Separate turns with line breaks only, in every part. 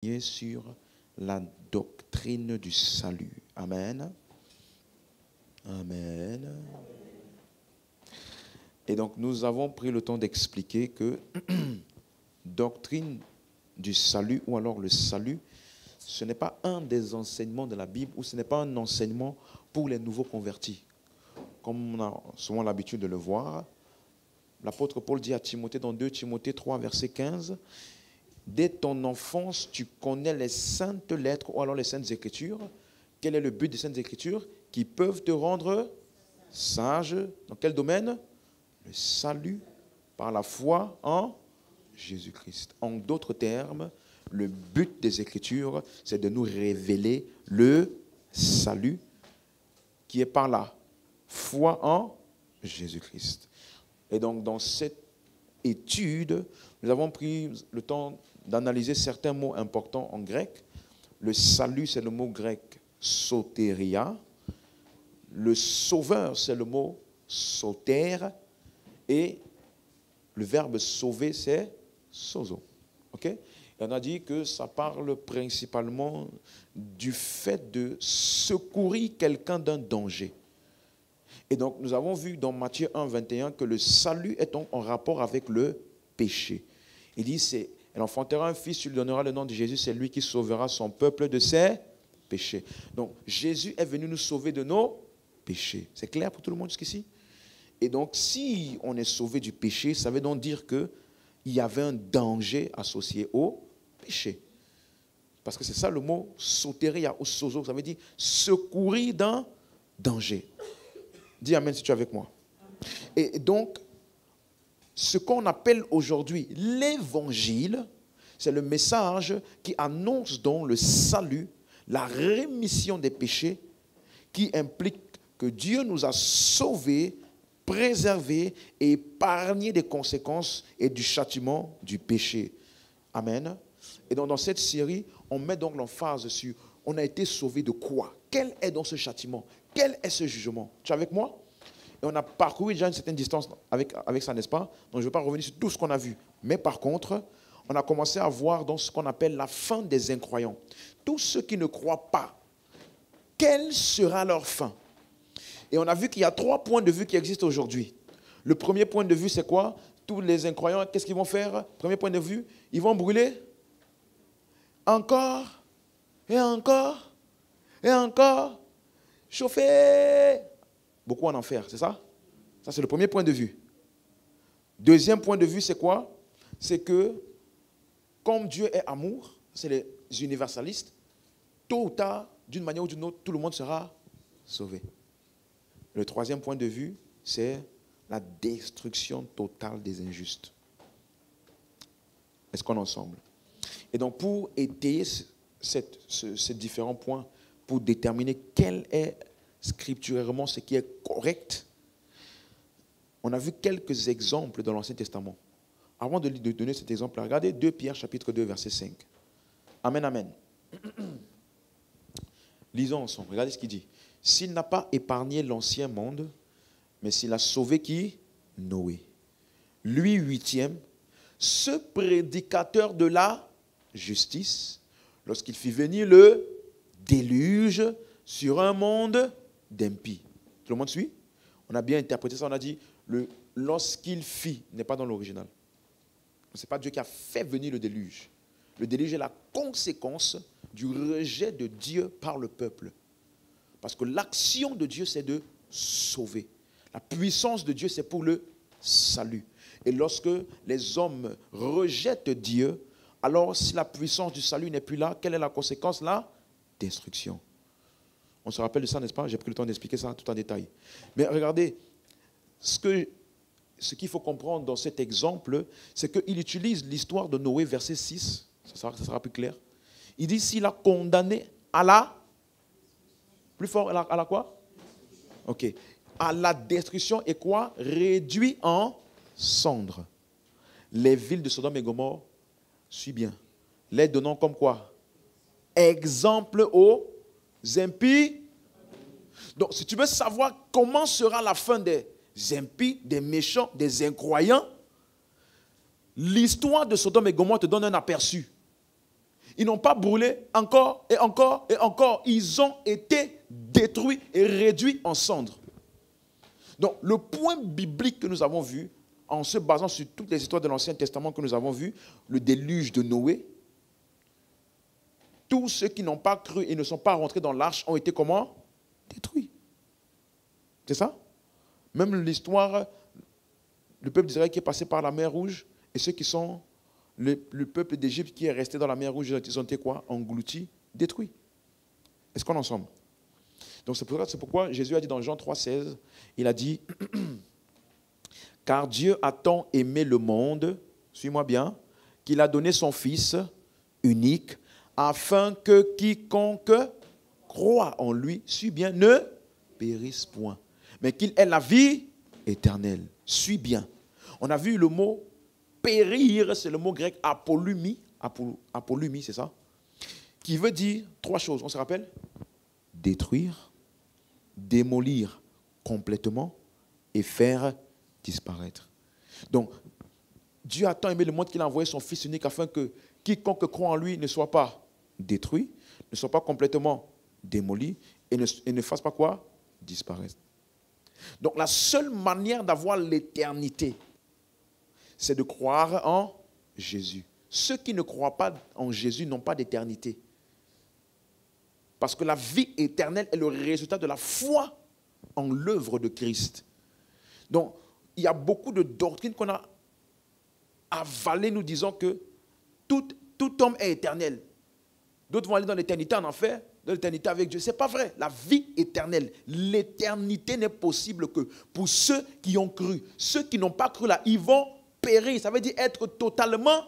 sur la doctrine du salut. Amen. Amen. Et donc nous avons pris le temps d'expliquer que doctrine du salut ou alors le salut, ce n'est pas un des enseignements de la Bible ou ce n'est pas un enseignement pour les nouveaux convertis. Comme on a souvent l'habitude de le voir, l'apôtre Paul dit à Timothée dans 2 Timothée 3, verset 15, « Dès ton enfance, tu connais les saintes lettres ou alors les saintes écritures. Quel est le but des saintes écritures? Qui peuvent te rendre sage. Dans quel domaine? Le salut par la foi en Jésus-Christ. » En d'autres termes, le but des Écritures, c'est de nous révéler le salut qui est par la foi en Jésus-Christ. Et donc, dans cette étude, nous avons pris le temps d'analyser certains mots importants en grec. Le salut, c'est le mot grec soteria. Le sauveur, c'est le mot soter. Et le verbe sauver, c'est sozo. OK? Et on a dit que ça parle principalement du fait de secourir quelqu'un d'un danger. Et donc, nous avons vu dans Matthieu 1, 21 que le salut est donc en rapport avec le péché. Il dit, elle enfantera un fils, tu lui donneras le nom de Jésus, c'est lui qui sauvera son peuple de ses péchés. Donc, Jésus est venu nous sauver de nos péchés. C'est clair pour tout le monde jusqu'ici? Et donc, si on est sauvé du péché, ça veut donc dire qu'il y avait un danger associé au péché. Parce que c'est ça le mot soteria ou sozo, ça veut dire secourir d'un danger. Dis amen si tu es avec moi. Et donc, ce qu'on appelle aujourd'hui l'évangile, c'est le message qui annonce donc le salut, la rémission des péchés, qui implique que Dieu nous a sauvés, préservés et épargnés des conséquences et du châtiment du péché. Amen. Et donc dans cette série, on met donc l'emphase sur on a été sauvés de quoi? Quel est donc ce châtiment? Quel est ce jugement? Tu es avec moi? Et on a parcouru déjà une certaine distance avec ça, n'est-ce pas? Donc je ne vais pas revenir sur tout ce qu'on a vu. Mais par contre, on a commencé à voir dans ce qu'on appelle la fin des incroyants. Tous ceux qui ne croient pas, quelle sera leur fin? Et on a vu qu'il y a 3 points de vue qui existent aujourd'hui. Le premier point de vue, c'est quoi? Tous les incroyants, qu'est-ce qu'ils vont faire? Premier point de vue, ils vont brûler encore et encore et encore, chauffer. Beaucoup en enfer, c'est ça? Ça, c'est le premier point de vue. Deuxième point de vue, c'est quoi? C'est que, comme Dieu est amour, c'est les universalistes, tôt ou tard, d'une manière ou d'une autre, tout le monde sera sauvé. Le troisième point de vue, c'est la destruction totale des injustes. Est-ce qu'on est ensemble? Et donc, pour étayer ces différents points, pour déterminer quel est scripturairement ce qui est correct, on a vu quelques exemples dans l'Ancien Testament. Avant de donner cet exemple, regardez 2 Pierre chapitre 2, verset 5. Amen, amen. Lisons ensemble, regardez ce qu'il dit. S'il n'a pas épargné l'ancien monde, mais s'il a sauvé qui? Noé. Lui, 8e, ce prédicateur de la justice, lorsqu'il fit venir le déluge sur un monde d'impies. Tout le monde suit? On a bien interprété ça, on a dit lorsqu'il fit, n'est pas dans l'original. Ce n'est pas Dieu qui a fait venir le déluge. Le déluge est la conséquence du rejet de Dieu par le peuple. Parce que l'action de Dieu, c'est de sauver. La puissance de Dieu, c'est pour le salut. Et lorsque les hommes rejettent Dieu, alors si la puissance du salut n'est plus là, quelle est la conséquence? La destruction. On se rappelle de ça, n'est-ce pas? J'ai pris le temps d'expliquer ça tout en détail. Mais regardez, ce qu'il faut comprendre dans cet exemple, c'est qu'il utilise l'histoire de Noé, verset 6. Ça sera plus clair. Il dit, s'il a condamné à la... Plus fort, à la quoi? Ok. À la destruction et quoi? Réduit en cendres. Les villes de Sodome et Gomorrhe, suis bien, les donnant comme quoi? Exemple aux impies. Donc, si tu veux savoir comment sera la fin des impies, des méchants, des incroyants, l'histoire de Sodome et Gomorrhe te donne un aperçu. Ils n'ont pas brûlé encore et encore et encore. Ils ont été détruits et réduits en cendres. Donc, le point biblique que nous avons vu, en se basant sur toutes les histoires de l'Ancien Testament que nous avons vues, le déluge de Noé, tous ceux qui n'ont pas cru et ne sont pas rentrés dans l'arche ont été comment? Détruits. C'est ça? Même l'histoire, le peuple d'Israël qui est passé par la mer Rouge et ceux qui sont le peuple d'Égypte qui est resté dans la mer Rouge, ils ont été quoi? Engloutis, détruits. Est-ce qu'on est ensemble? Donc c'est pourquoi Jésus a dit dans Jean 3,16, il a dit, car Dieu a tant aimé le monde, suis-moi bien, qu'il a donné son Fils unique, afin que quiconque croit en lui, suis bien, ne périsse point, mais qu'il ait la vie éternelle. Suis bien. On a vu le mot périr, c'est le mot grec apolumie, apolumie, c'est ça, qui veut dire trois choses. On se rappelle? Détruire, démolir complètement et faire disparaître. Donc, Dieu a tant aimé le monde qu'il a envoyé son Fils unique afin que quiconque croit en lui ne soit pas détruit, ne soit pas complètement démoli et ne fasse pas quoi? Disparaître. Donc, la seule manière d'avoir l'éternité, c'est de croire en Jésus. Ceux qui ne croient pas en Jésus n'ont pas d'éternité. Parce que la vie éternelle est le résultat de la foi en l'œuvre de Christ. Donc, il y a beaucoup de doctrines qu'on a avalées nous disant que tout homme est éternel. D'autres vont aller dans l'éternité en enfer, dans l'éternité avec Dieu. Ce n'est pas vrai. La vie éternelle, l'éternité n'est possible que pour ceux qui ont cru. Ceux qui n'ont pas cru là, ils vont périr. Ça veut dire être totalement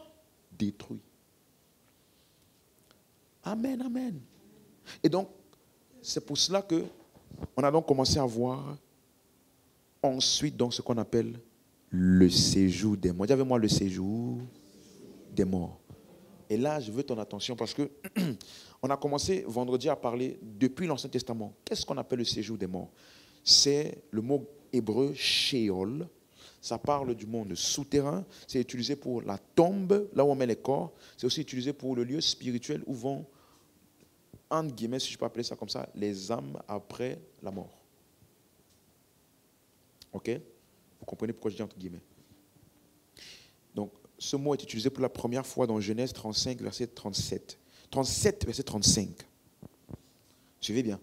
détruits. Amen, amen. Et donc, c'est pour cela qu'on a donc commencé à voir ensuite donc, ce qu'on appelle le séjour des morts. Dis avec moi le séjour des morts. Et là, je veux ton attention parce que on a commencé vendredi à parler depuis l'Ancien Testament. Qu'est-ce qu'on appelle le séjour des morts? C'est le mot hébreu Sheol. Ça parle du monde souterrain. C'est utilisé pour la tombe, là où on met les corps. C'est aussi utilisé pour le lieu spirituel où vont, entre guillemets, si je peux appeler ça comme ça, les âmes après la mort. Ok? Vous comprenez pourquoi je dis entre guillemets. Donc, ce mot est utilisé pour la première fois dans Genèse 35, verset 37. 37, verset 35. Suivez bien.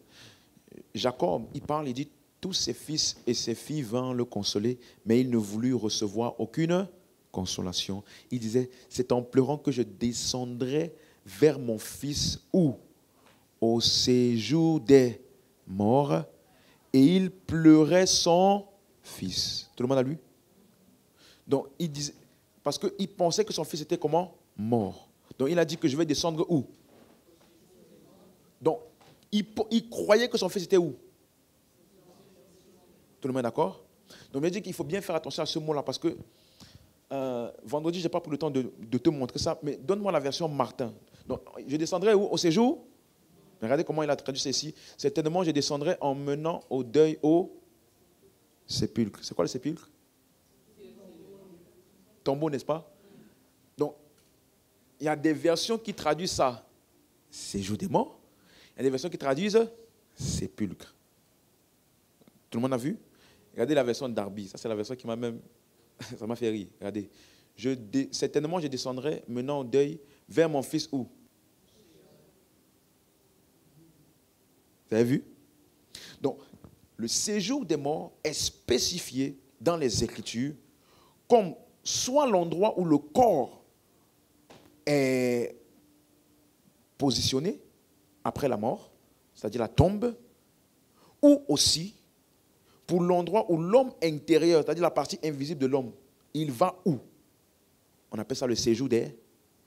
Jacob, il parle, il dit, tous ses fils et ses filles vinrent le consoler, mais il ne voulut recevoir aucune consolation. Il disait, c'est en pleurant que je descendrai vers mon fils où? Au séjour des morts, et il pleurait son fils. Tout le monde a lu? Donc, il disait, parce qu'il pensait que son fils était comment? Mort. Donc, il a dit que je vais descendre où? Donc, il croyait que son fils était où? Tout le monde est d'accord? Donc, il dit qu'il faut bien faire attention à ce mot-là parce que vendredi, je n'ai pas pris le temps de te montrer ça, mais donne-moi la version Martin. Donc, je descendrai où? Au séjour? Regardez comment il a traduit ça ici. Certainement, je descendrai en menant au deuil au sépulcre. C'est quoi le sépulcre? Tombeau, n'est-ce pas? Donc, il y a des versions qui traduisent ça, séjour des morts. Il y a des versions qui traduisent sépulcre. Tout le monde a vu? Regardez la version d'Arby. Ça, c'est la version qui m'a même... ça m'a fait rire. Regardez. Certainement, je descendrai menant au deuil vers mon fils où? Vous avez vu? Donc, le séjour des morts est spécifié dans les Écritures comme soit l'endroit où le corps est positionné après la mort, c'est-à-dire la tombe, ou aussi pour l'endroit où l'homme intérieur, c'est-à-dire la partie invisible de l'homme, il va où? On appelle ça le séjour des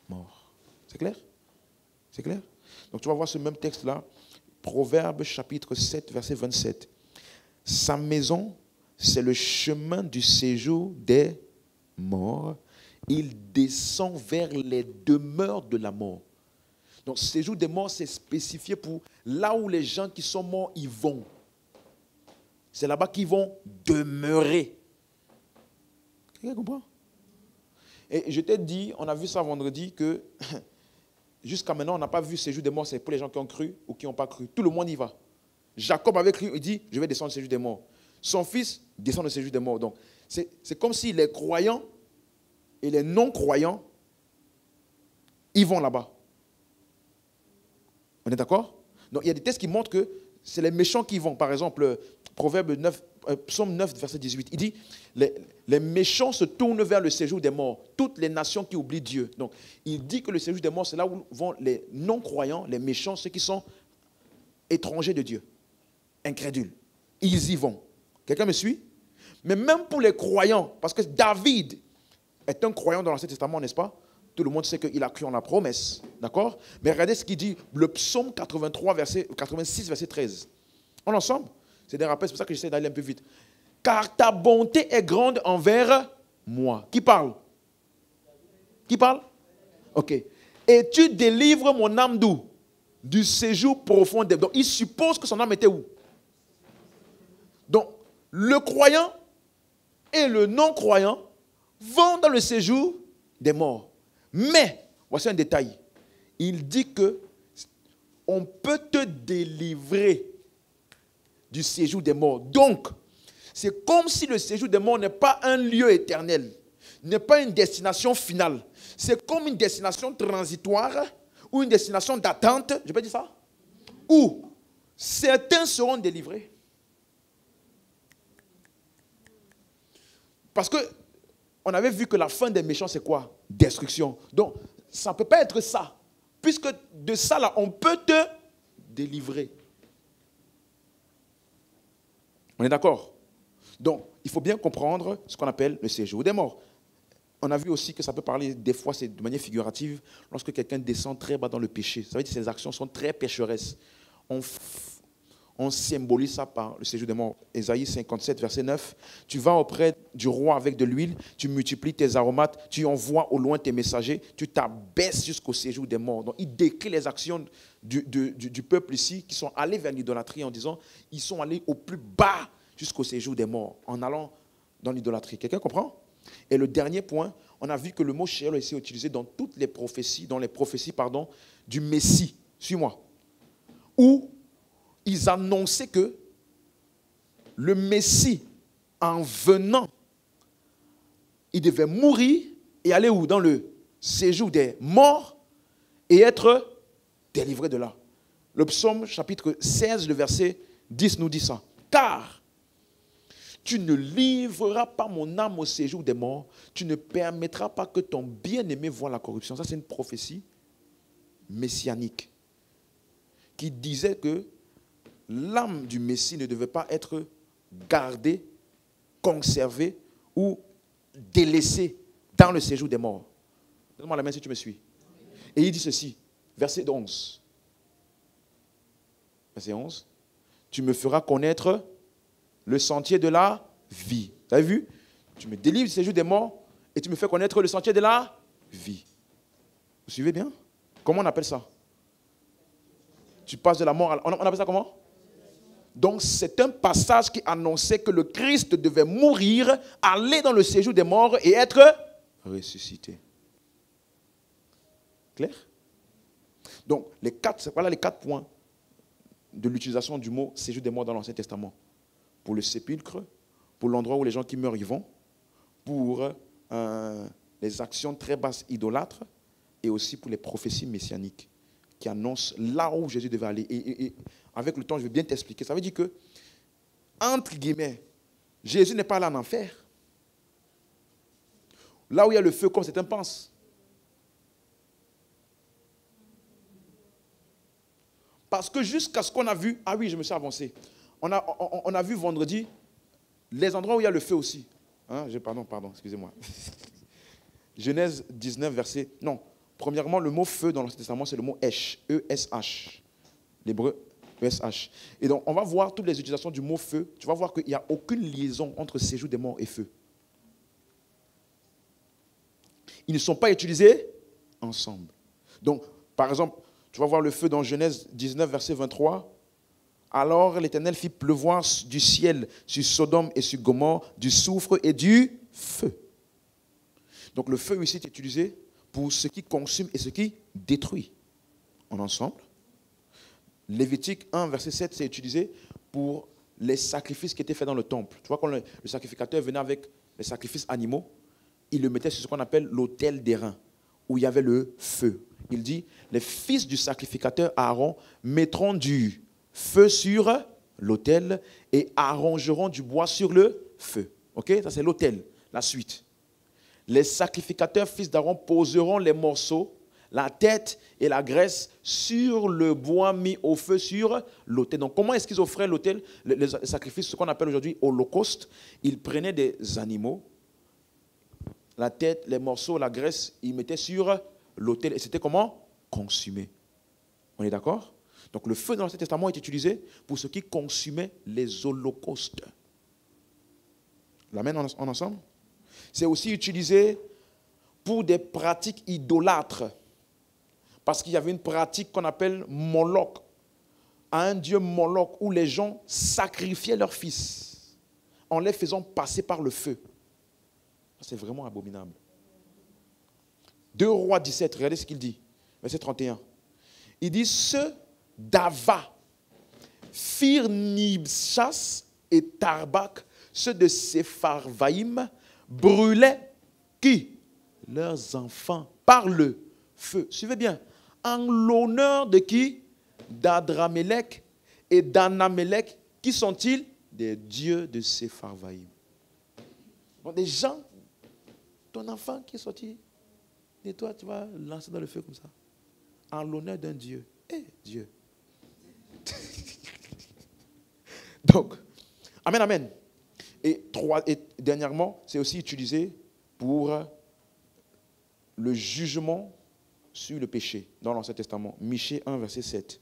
morts. C'est clair? C'est clair? Donc tu vas voir ce même texte-là, Proverbe chapitre 7, verset 27. Sa maison, c'est le chemin du séjour des morts. Il descend vers les demeures de la mort. Donc, séjour des morts, c'est spécifié pour là où les gens qui sont morts, ils vont. C'est là-bas qu'ils vont demeurer. Quelqu'un comprend? Et je t'ai dit, on a vu ça vendredi, que jusqu'à maintenant, on n'a pas vu séjour des morts, c'est pour les gens qui ont cru ou qui n'ont pas cru. Tout le monde y va. Jacob avait cru, il dit, je vais descendre au séjour des morts. Son fils descend au séjour des morts. Donc, c'est comme si les croyants et les non-croyants, ils vont là-bas. On est d'accord? Donc, il y a des textes qui montrent que c'est les méchants qui vont. Par exemple, Psaume 9, verset 18, il dit, les méchants se tournent vers le séjour des morts. Toutes les nations qui oublient Dieu. Donc, il dit que le séjour des morts, c'est là où vont les non-croyants, les méchants, ceux qui sont étrangers de Dieu, incrédules. Ils y vont. Quelqu'un me suit? Mais même pour les croyants, parce que David est un croyant dans l'Ancien Testament, n'est-ce pas? Tout le monde sait qu'il a cru en la promesse. D'accord? Mais regardez ce qu'il dit, le psaume 86, verset 13. On est ensemble? C'est des rappels, c'est pour ça que j'essaie d'aller un peu vite. Car ta bonté est grande envers moi. Qui parle? Qui parle? Ok. Et tu délivres mon âme d'où? Du séjour profond. Donc, il suppose que son âme était où? Donc, le croyant et le non-croyant vont dans le séjour des morts. Mais, voici un détail. Il dit que on peut te délivrer du séjour des morts. Donc, c'est comme si le séjour des morts n'est pas un lieu éternel, n'est pas une destination finale. C'est comme une destination transitoire ou une destination d'attente, je peux dire ça, où certains seront délivrés. Parce qu'on avait vu que la fin des méchants, c'est quoi? Destruction. Donc, ça ne peut pas être ça. Puisque de ça, là, on peut te délivrer. On est d'accord? Donc, il faut bien comprendre ce qu'on appelle le séjour des morts. On a vu aussi que ça peut parler, des fois, c'est de manière figurative, lorsque quelqu'un descend très bas dans le péché. Ça veut dire que ses actions sont très pécheresses. On symbolise ça par le séjour des morts. Ésaïe 57, verset 9. Tu vas auprès du roi avec de l'huile, tu multiplies tes aromates, tu envoies au loin tes messagers, tu t'abaisses jusqu'au séjour des morts. Donc, il décrit les actions du peuple ici qui sont allés vers l'idolâtrie en disant ils sont allés au plus bas jusqu'au séjour des morts en allant dans l'idolâtrie. Quelqu'un comprend? Et le dernier point, on a vu que le mot Sheol est ici utilisé dans toutes les prophéties, du Messie. Suis-moi. Où ils annonçaient que le Messie, en venant, il devait mourir et aller où? Dans le séjour des morts et être délivré de là. Le psaume chapitre 16, le verset 10 nous dit ça. Car tu ne livreras pas mon âme au séjour des morts, tu ne permettras pas que ton bien-aimé voie la corruption. Ça, c'est une prophétie messianique qui disait que l'âme du Messie ne devait pas être gardée, conservée ou délaissée dans le séjour des morts. Donne-moi la main si tu me suis. Et il dit ceci, verset 11. Verset 11. Tu me feras connaître le sentier de la vie. Vous avez vu? Tu me délivres du séjour des morts et tu me fais connaître le sentier de la vie. Vous suivez bien? Comment on appelle ça? Tu passes de la mort à la... On appelle ça comment? Donc, c'est un passage qui annonçait que le Christ devait mourir, aller dans le séjour des morts et être ressuscité. Clair? Donc, voilà les 4 points de l'utilisation du mot séjour des morts dans l'Ancien Testament. Pour le sépulcre, pour l'endroit où les gens qui meurent y vont, pour les actions très basses idolâtres et aussi pour les prophéties messianiques qui annoncent là où Jésus devait aller. Et avec le temps, je vais bien t'expliquer. Ça veut dire que, entre guillemets, Jésus n'est pas allé en enfer. Là où il y a le feu, comme certains pensent. Parce que jusqu'à ce qu'on a vu, ah oui, je me suis avancé. On a vu vendredi les endroits où il y a le feu aussi. Hein, pardon, excusez-moi. Genèse 19, verset... Non, premièrement, le mot feu dans l'Ancien Testament, c'est le mot Esh, E-S-H. L'hébreu, E-S-H. Et donc, on va voir toutes les utilisations du mot feu. Tu vas voir qu'il n'y a aucune liaison entre séjour des morts et feu. Ils ne sont pas utilisés ensemble. Donc, par exemple, tu vas voir le feu dans Genèse 19, verset 23. Alors l'Éternel fit pleuvoir du ciel sur Sodome et sur Gomorrhe du soufre et du feu. Donc le feu ici est utilisé pour ce qui consume et ce qui détruit. en ensemble. Lévitique 1, verset 7, c'est utilisé pour les sacrifices qui étaient faits dans le temple. Tu vois, quand le sacrificateur venait avec les sacrifices animaux, il le mettait sur ce qu'on appelle l'autel d'airain, où il y avait le feu. Il dit, les fils du sacrificateur Aaron mettront du feu sur l'autel et arrangeront du bois sur le feu. Ok, ça c'est l'autel, la suite. Les sacrificateurs fils d'Aaron poseront les morceaux, la tête et la graisse sur le bois mis au feu sur l'autel. Donc, comment est-ce qu'ils offraient l'autel, les sacrifices, ce qu'on appelle aujourd'hui holocauste? Ils prenaient des animaux, la tête, les morceaux, la graisse, ils mettaient sur l'autel. Et c'était comment? Consumé. On est d'accord? Donc, le feu dans l'Ancien Testament est utilisé pour ce qui consumait les holocaustes. L'amène en ensemble? C'est aussi utilisé pour des pratiques idolâtres. Parce qu'il y avait une pratique qu'on appelle Moloch, à un dieu Moloch, où les gens sacrifiaient leurs fils en les faisant passer par le feu. C'est vraiment abominable. 2 Rois 17, regardez ce qu'il dit, verset 31. Il dit, ceux d'Ava firent Nibchas et Tarbak, ceux de Sepharvaïm, brûlaient qui? Leurs enfants par le feu. Suivez bien. En l'honneur de qui? D'Adramélec et d'Anamelec. Qui sont-ils? Des dieux de Sepharvaïm. Bon, des gens, ton enfant qui est sorti de toi, tu vas lancer dans le feu comme ça. En l'honneur d'un dieu. Eh, Dieu. Donc, amen, amen. Et dernièrement, c'est aussi utilisé pour le jugement sur le péché dans l'Ancien Testament. Michée 1, verset 7.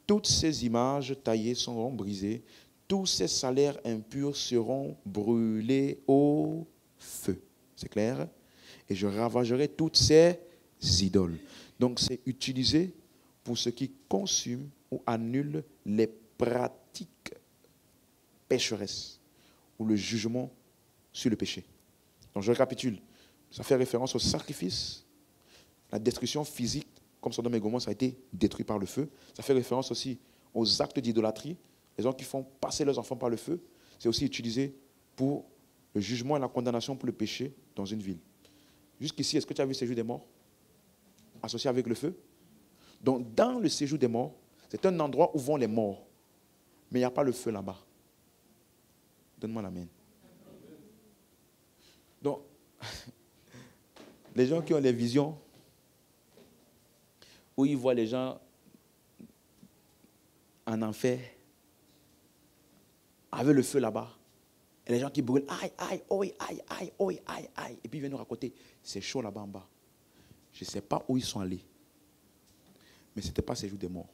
Toutes ces images taillées seront brisées, tous ces salaires impurs seront brûlés au feu. C'est clair? Et je ravagerai toutes ces idoles. Donc c'est utilisé pour ce qui consume ou annule les pratiques pécheresses ou le jugement sur le péché. Donc je récapitule. Ça fait référence au sacrifice. La destruction physique, comme Sodome et Gomorrhe, ça a été détruit par le feu. Ça fait référence aussi aux actes d'idolâtrie, les gens qui font passer leurs enfants par le feu. C'est aussi utilisé pour le jugement et la condamnation pour le péché dans une ville. Jusqu'ici, est-ce que tu as vu le séjour des morts associé avec le feu? Donc, dans le séjour des morts, c'est un endroit où vont les morts. Mais il n'y a pas le feu là-bas. Donne-moi l'amen. Donc, les gens qui ont les visions, où ils voient les gens en enfer, avec le feu là-bas, et les gens qui brûlent, aïe, aïe, oi, aïe, aïe, oi, aïe, aïe, et puis ils viennent nous raconter, c'est chaud là-bas en bas. Je ne sais pas où ils sont allés, mais ce n'était pas séjour des morts.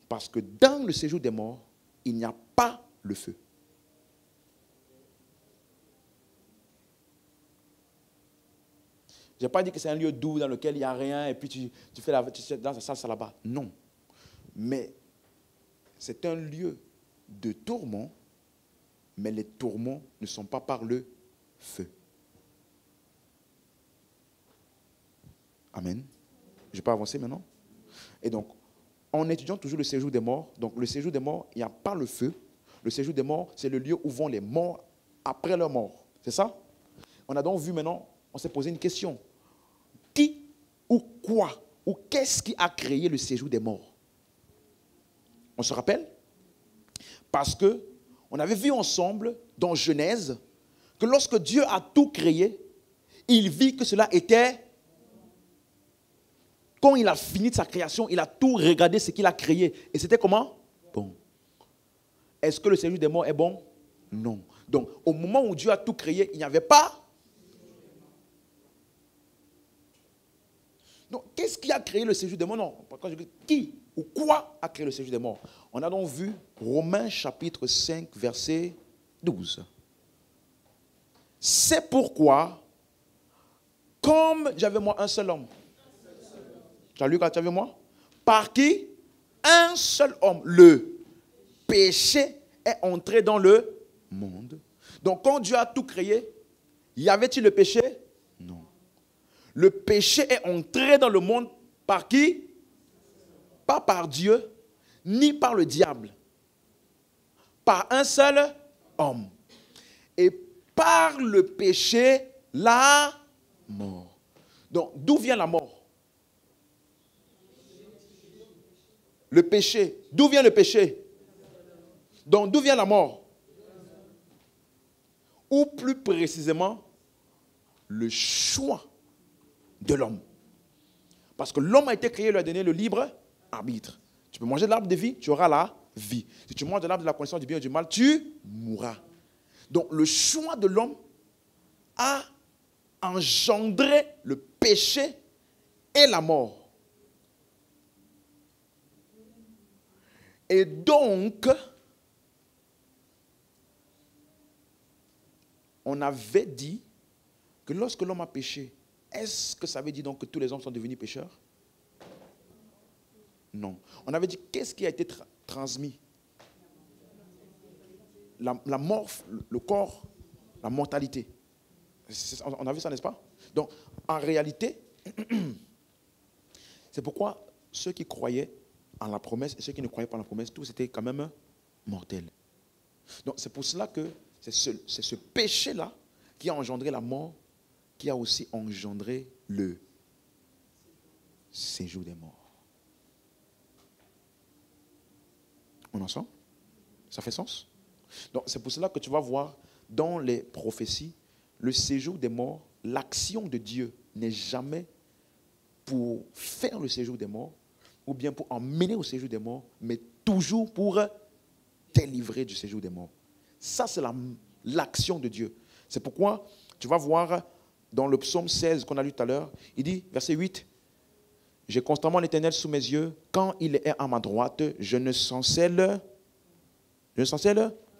Parce que dans le séjour des morts, il n'y a pas le feu. Je n'ai pas dit que c'est un lieu doux dans lequel il n'y a rien et puis tu fais dans sa salle là-bas. Non. Mais c'est un lieu de tourment, mais les tourments ne sont pas par le feu. Amen. Je peux avancer maintenant? Et donc, en étudiant toujours le séjour des morts, donc le séjour des morts, il n'y a pas le feu. Le séjour des morts, c'est le lieu où vont les morts après leur mort. C'est ça? On a donc vu maintenant, on s'est posé une question. Qui ou quoi ou qu'est-ce qui a créé le séjour des morts? On se rappelle? Parce que on avait vu ensemble dans Genèse que lorsque Dieu a tout créé, il vit que cela était... Quand il a fini de sa création, il a tout regardé ce qu'il a créé. Et c'était comment? Bon. Est-ce que le séjour des morts est bon? Non. Donc, au moment où Dieu a tout créé, il n'y avait pas... Donc, qu'est-ce qui a créé le séjour des morts? Non. Quand je dis qui ou quoi a créé le séjour des morts? On a donc vu Romains chapitre 5, verset 12. C'est pourquoi, comme j'avais moi un seul homme, tu as lu quand tu avais moi? Par qui? Un seul homme. Le péché est entré dans le monde. Donc, quand Dieu a tout créé, y avait-il le péché? Non. Le péché est entré dans le monde par qui? Pas par Dieu, ni par le diable. Par un seul homme. Et par le péché, la mort. Donc, d'où vient la mort? Le péché. D'où vient le péché? Donc, d'où vient la mort? Ou plus précisément, le choix de l'homme. Parce que l'homme a été créé, il lui a donné le libre arbitre. Tu peux manger de l'arbre de vie, tu auras la vie. Si tu manges de l'arbre de la connaissance du bien et du mal, tu mourras. Donc le choix de l'homme a engendré le péché et la mort. Et donc, on avait dit que lorsque l'homme a péché, est-ce que ça veut dire donc que tous les hommes sont devenus pécheurs? Non. On avait dit, qu'est-ce qui a été transmis? La mort, le corps, la mortalité. On a vu ça, n'est-ce pas? Donc, en réalité, c'est pourquoi ceux qui croyaient en la promesse et ceux qui ne croyaient pas en la promesse, tous étaient quand même mortels. Donc, c'est pour cela que c'est ce péché-là qui a engendré la mort, qui a aussi engendré le séjour des morts. On est ensemble? Ça fait sens? Donc, c'est pour cela que tu vas voir dans les prophéties, le séjour des morts, l'action de Dieu n'est jamais pour faire le séjour des morts ou bien pour emmener au séjour des morts, mais toujours pour délivrer du séjour des morts. Ça, c'est l'action de Dieu. C'est pourquoi tu vas voir dans le psaume 16 qu'on a lu tout à l'heure, il dit, verset 8, « J'ai constamment l'Éternel sous mes yeux. Quand il est à ma droite, je ne chancelle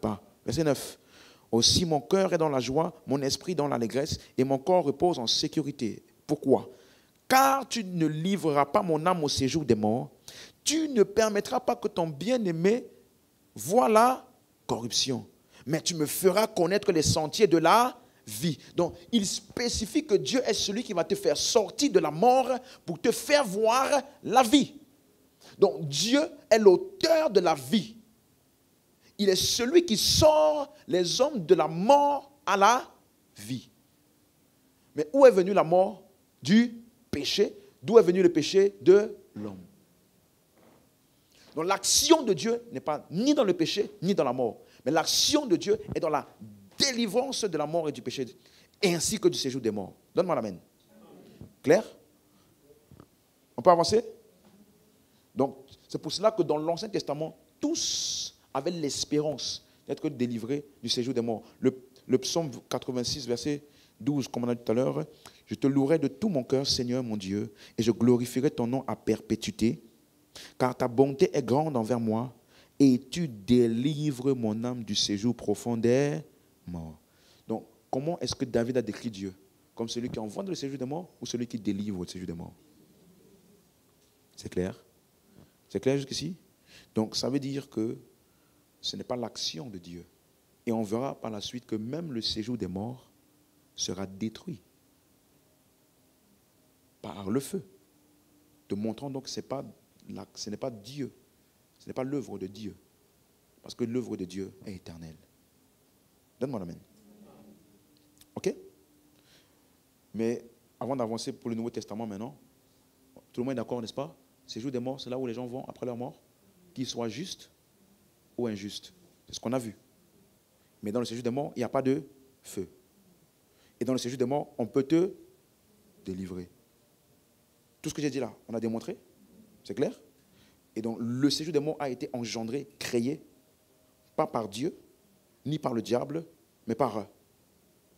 pas. » Verset 9. « Aussi mon cœur est dans la joie, mon esprit dans l'allégresse, et mon corps repose en sécurité. » Pourquoi? Car tu ne livreras pas mon âme au séjour des morts. Tu ne permettras pas que ton bien-aimé voie la corruption. Mais tu me feras connaître les sentiers de la vie. Donc, il spécifie que Dieu est celui qui va te faire sortir de la mort pour te faire voir la vie. Donc, Dieu est l'auteur de la vie. Il est celui qui sort les hommes de la mort à la vie. Mais où est venue la mort? Du péché. D'où est venu le péché? De l'homme. Donc l'action de Dieu n'est pas ni dans le péché, ni dans la mort. Mais l'action de Dieu est dans la délivrance de la mort et du péché, et ainsi que du séjour des morts. Donne-moi l'amen. Clair? On peut avancer? Donc, c'est pour cela que dans l'Ancien Testament, tous avaient l'espérance d'être délivrés du séjour des morts. Le psaume 86, verset 12, comme on a dit tout à l'heure, « Je te louerai de tout mon cœur, Seigneur mon Dieu, et je glorifierai ton nom à perpétuité, car ta bonté est grande envers moi, et tu délivres mon âme du séjour profond des morts. » Donc, comment est-ce que David a décrit Dieu? Comme celui qui envoie dans le séjour des morts ou celui qui délivre au séjour des morts? C'est clair? C'est clair jusqu'ici? Donc, ça veut dire que ce n'est pas l'action de Dieu. Et on verra par la suite que même le séjour des morts sera détruit par le feu, te montrant donc que ce n'est pas Dieu, ce n'est pas l'œuvre de Dieu, parce que l'œuvre de Dieu est éternelle. Donne-moi l'amen. Ok? Mais avant d'avancer pour le Nouveau Testament maintenant, tout le monde est d'accord, n'est-ce pas? Séjour des morts, c'est là où les gens vont après leur mort, qu'ils soient justes ou injustes. C'est ce qu'on a vu. Mais dans le séjour des morts, il n'y a pas de feu. Et dans le séjour des morts, on peut te délivrer. Tout ce que j'ai dit là, on a démontré. C'est clair? Et donc, le séjour des morts a été engendré, créé, pas par Dieu, ni par le diable, mais par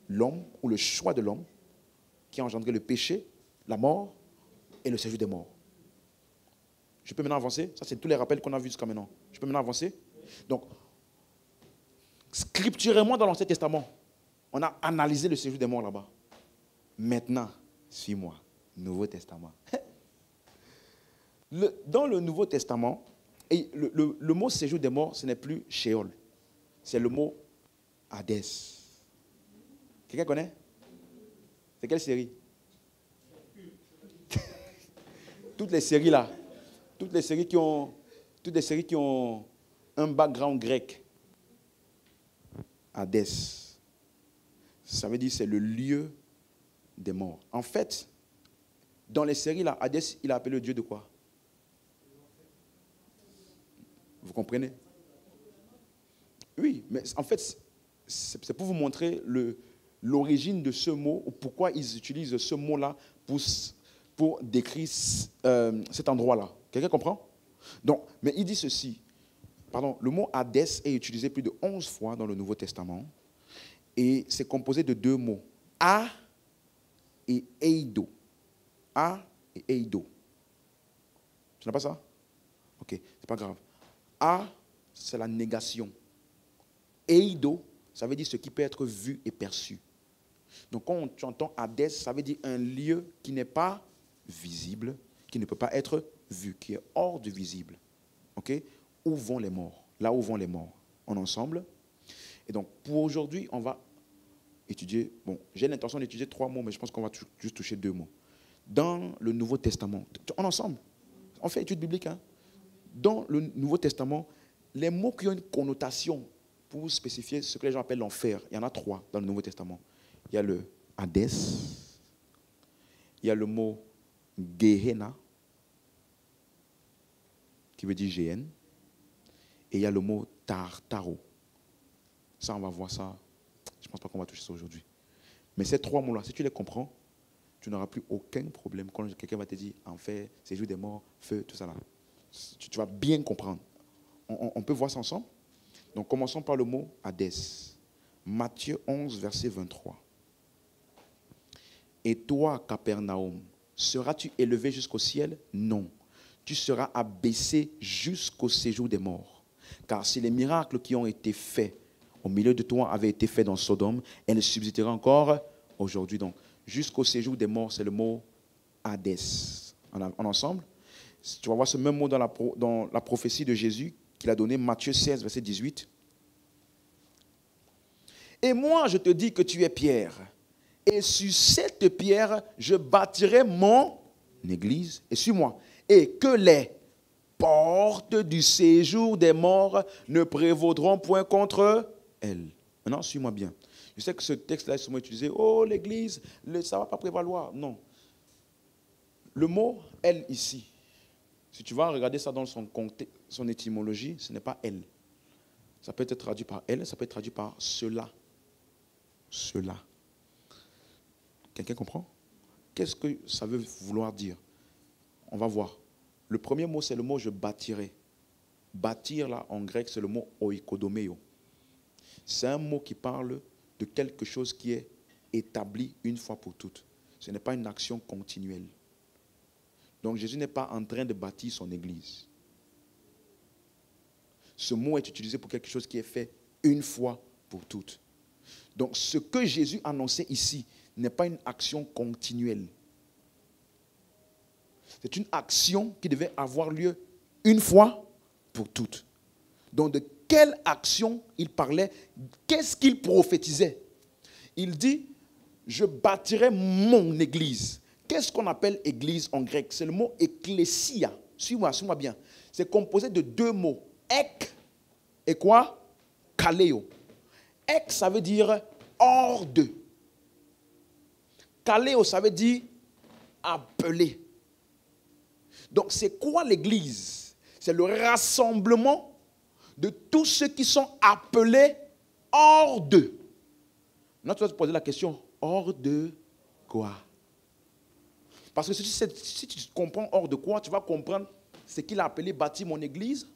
l'homme, ou le choix de l'homme, qui a engendré le péché, la mort et le séjour des morts. Je peux maintenant avancer? Ça, c'est tous les rappels qu'on a vus jusqu'à maintenant. Je peux maintenant avancer? Donc, scripturairement dans l'Ancien Testament, on a analysé le séjour des morts là-bas. Maintenant, suis-moi, Nouveau Testament. Dans le Nouveau Testament, et le mot séjour des morts, ce n'est plus Sheol. C'est le mot Hadès. Quelqu'un connaît? C'est quelle série? toutes les séries là, toutes les séries qui ont un background grec, Hadès, ça veut dire c'est le lieu des morts. En fait, dans les séries là, Hadès, il a appelé le dieu de quoi? Vous comprenez? Oui, mais en fait, c'est pour vous montrer l'origine de ce mot, ou pourquoi ils utilisent ce mot-là pour décrire cet endroit-là. Quelqu'un comprend? Donc, mais il dit ceci. Pardon, le mot Hadès est utilisé plus de 11 fois dans le Nouveau Testament. Et c'est composé de deux mots. A et Eido. A et Eido. Tu n'as pas ça? Ok, c'est pas grave. A, c'est la négation. Eido, ça veut dire ce qui peut être vu et perçu. Donc quand tu entends Hadès, ça veut dire un lieu qui n'est pas visible, qui ne peut pas être vu, qui est hors du visible. Ok? Où vont les morts? Là où vont les morts. On est ensemble? Et donc pour aujourd'hui, on va étudier, bon, j'ai l'intention d'étudier 3 mots, mais je pense qu'on va juste toucher 2 mots. Dans le Nouveau Testament, on est ensemble? On fait étude biblique, hein? Dans le Nouveau Testament, les mots qui ont une connotation pour spécifier ce que les gens appellent l'enfer, il y en a 3 dans le Nouveau Testament. Il y a le Hadès, il y a le mot Gehenna, qui veut dire GN, et il y a le mot Tartaro. Ça, on va voir ça. Je ne pense pas qu'on va toucher ça aujourd'hui. Mais ces 3 mots-là, si tu les comprends, tu n'auras plus aucun problème. Quand quelqu'un va te dire enfer, séjour des morts, feu, tout ça là, tu vas bien comprendre. On peut voir ça ensemble? Donc, commençons par le mot Hadès. Matthieu 11, verset 23. Et toi, Capernaum, seras-tu élevé jusqu'au ciel? Non. Tu seras abaissé jusqu'au séjour des morts. Car si les miracles qui ont été faits au milieu de toi avaient été faits dans Sodome, elles subsisteraient encore aujourd'hui. Donc, jusqu'au séjour des morts, c'est le mot Hadès. On ensemble? Tu vas voir ce même mot dans la prophétie de Jésus qu'il a donné, Matthieu 16, verset 18. Et moi, je te dis que tu es Pierre. Et sur cette pierre, je bâtirai mon église. Et suis-moi. Et que les portes du séjour des morts ne prévaudront point contre elle. Maintenant, suis-moi bien. Je sais que ce texte-là est souvent utilisé. Oh, l'église, ça ne va pas prévaloir. Non. Le mot elle ici, si tu vas regarder ça dans son étymologie, ce n'est pas elle. Ça peut être traduit par elle, ça peut être traduit par cela. Cela. Quelqu'un comprend? Qu'est-ce que ça veut vouloir dire? On va voir. Le premier mot, c'est le mot je bâtirai. Bâtir, là, en grec, c'est le mot oikodomeo. C'est un mot qui parle de quelque chose qui est établi une fois pour toutes. Ce n'est pas une action continuelle. Donc Jésus n'est pas en train de bâtir son église. Ce mot est utilisé pour quelque chose qui est fait une fois pour toutes. Donc ce que Jésus annonçait ici n'est pas une action continuelle. C'est une action qui devait avoir lieu une fois pour toutes. Donc de quelle action il parlait? Qu'est-ce qu'il prophétisait? Il dit, je bâtirai mon église. Qu'est-ce qu'on appelle église en grec? C'est le mot ecclésia. Suis-moi bien. C'est composé de 2 mots. Ek et quoi? Kaleo. Ek, ça veut dire hors de. Kaleo, ça veut dire appelé. Donc, c'est quoi l'église? C'est le rassemblement de tous ceux qui sont appelés hors d'eux. Maintenant, tu vas te poser la question, hors de quoi? Parce que si tu comprends hors de quoi, tu vas comprendre ce qu'il a appelé bâtir mon église,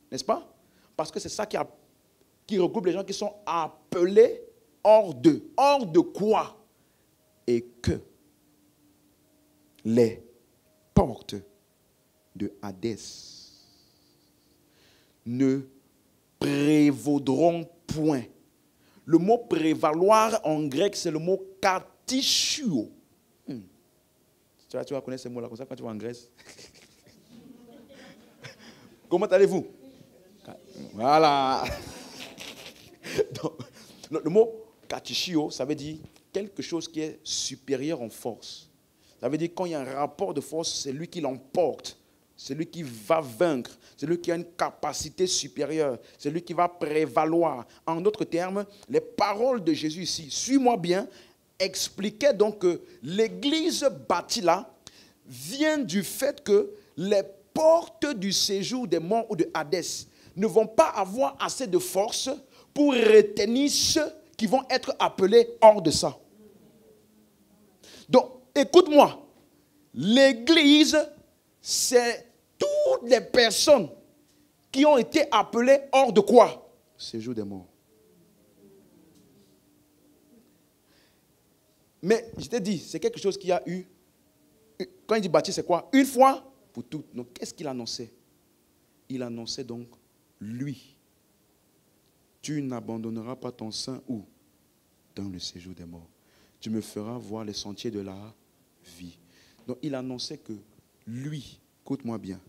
n'est-ce pas? Parce que c'est ça qui regroupe les gens qui sont appelés hors d'eux. Hors de quoi? Et que les portes de Hadès ne prévaudront point. Le mot prévaloir en grec, c'est le mot katishuo. Tu vas connaître ce mot-là comme ça quand tu vas en Grèce. Comment allez-vous? Voilà. Donc, le mot katishio, ça veut dire quelque chose qui est supérieur en force. Ça veut dire quand il y a un rapport de force, c'est lui qui l'emporte. C'est lui qui va vaincre. C'est lui qui a une capacité supérieure. C'est lui qui va prévaloir. En d'autres termes, les paroles de Jésus ici, suis-moi bien, expliquaient donc que l'église bâtie là vient du fait que les portes du séjour des morts ou de Hadès ne vont pas avoir assez de force pour retenir ceux qui vont être appelés hors de ça. Donc, écoute-moi, l'église, c'est toutes les personnes qui ont été appelées hors de quoi? Séjour des morts. Mais je t'ai dit, c'est quelque chose qui a eu, quand il dit bâti, c'est quoi? Une fois pour toutes. Donc, qu'est-ce qu'il annonçait? Il annonçait donc, lui, tu n'abandonneras pas ton sein où? Dans le séjour des morts. Tu me feras voir les sentiers de la vie. Donc, il annonçait que lui, écoute-moi bien,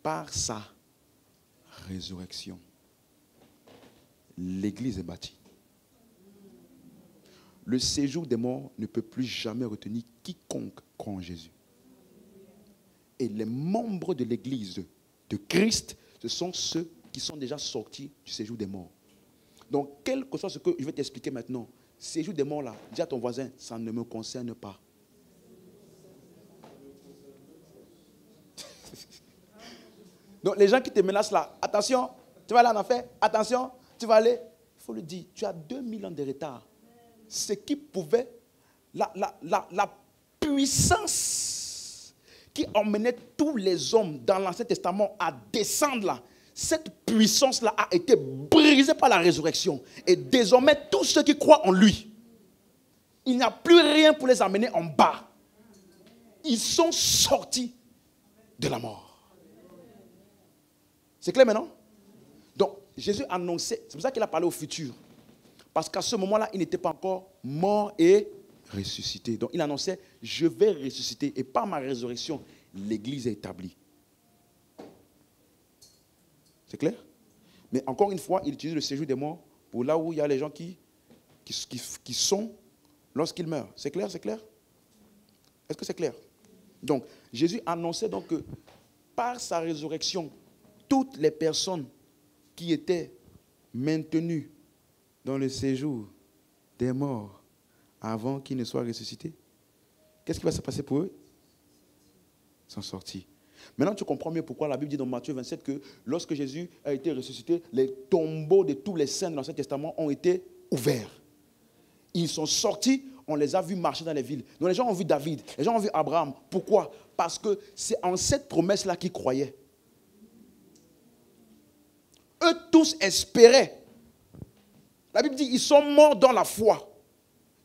par sa résurrection, l'église est bâtie. Le séjour des morts ne peut plus jamais retenir quiconque croit en Jésus. Et les membres de l'église de Christ, ce sont ceux qui sont déjà sortis du séjour des morts. Donc, quel que soit ce que je vais t'expliquer maintenant, séjour des morts là, dis à ton voisin, ça ne me concerne pas. Donc, les gens qui te menacent là, attention, tu vas aller en affaire, attention, tu vas aller. Il faut le dire, tu as 2000 ans de retard. Ce qui pouvait, la puissance qui emmenait tous les hommes dans l'Ancien Testament à descendre là, cette puissance-là a été brisée par la résurrection. Et désormais, tous ceux qui croient en lui, il n'y a plus rien pour les amener en bas. Ils sont sortis de la mort. C'est clair maintenant? Donc, Jésus annonçait, c'est pour ça qu'il a parlé au futur. Parce qu'à ce moment-là, il n'était pas encore mort et ressuscité. Donc, il annonçait, je vais ressusciter. Et par ma résurrection, l'église est établie. C'est clair? Mais encore une fois, il utilise le séjour des morts pour là où il y a les gens qui sont lorsqu'ils meurent. C'est clair? C'est clair? Est-ce que c'est clair? Donc, Jésus annonçait donc que par sa résurrection, toutes les personnes qui étaient maintenues dans le séjour des morts avant qu'ils ne soient ressuscités, qu'est-ce qui va se passer pour eux? Ils sont sortis. Maintenant, tu comprends mieux pourquoi la Bible dit dans Matthieu 27 que lorsque Jésus a été ressuscité, les tombeaux de tous les saints de l'Ancien Testament ont été ouverts. Ils sont sortis, on les a vus marcher dans les villes. Donc les gens ont vu David, les gens ont vu Abraham. Pourquoi? Parce que c'est en cette promesse-là qu'ils croyaient. Eux tous espéraient. La Bible dit ils sont morts dans la foi.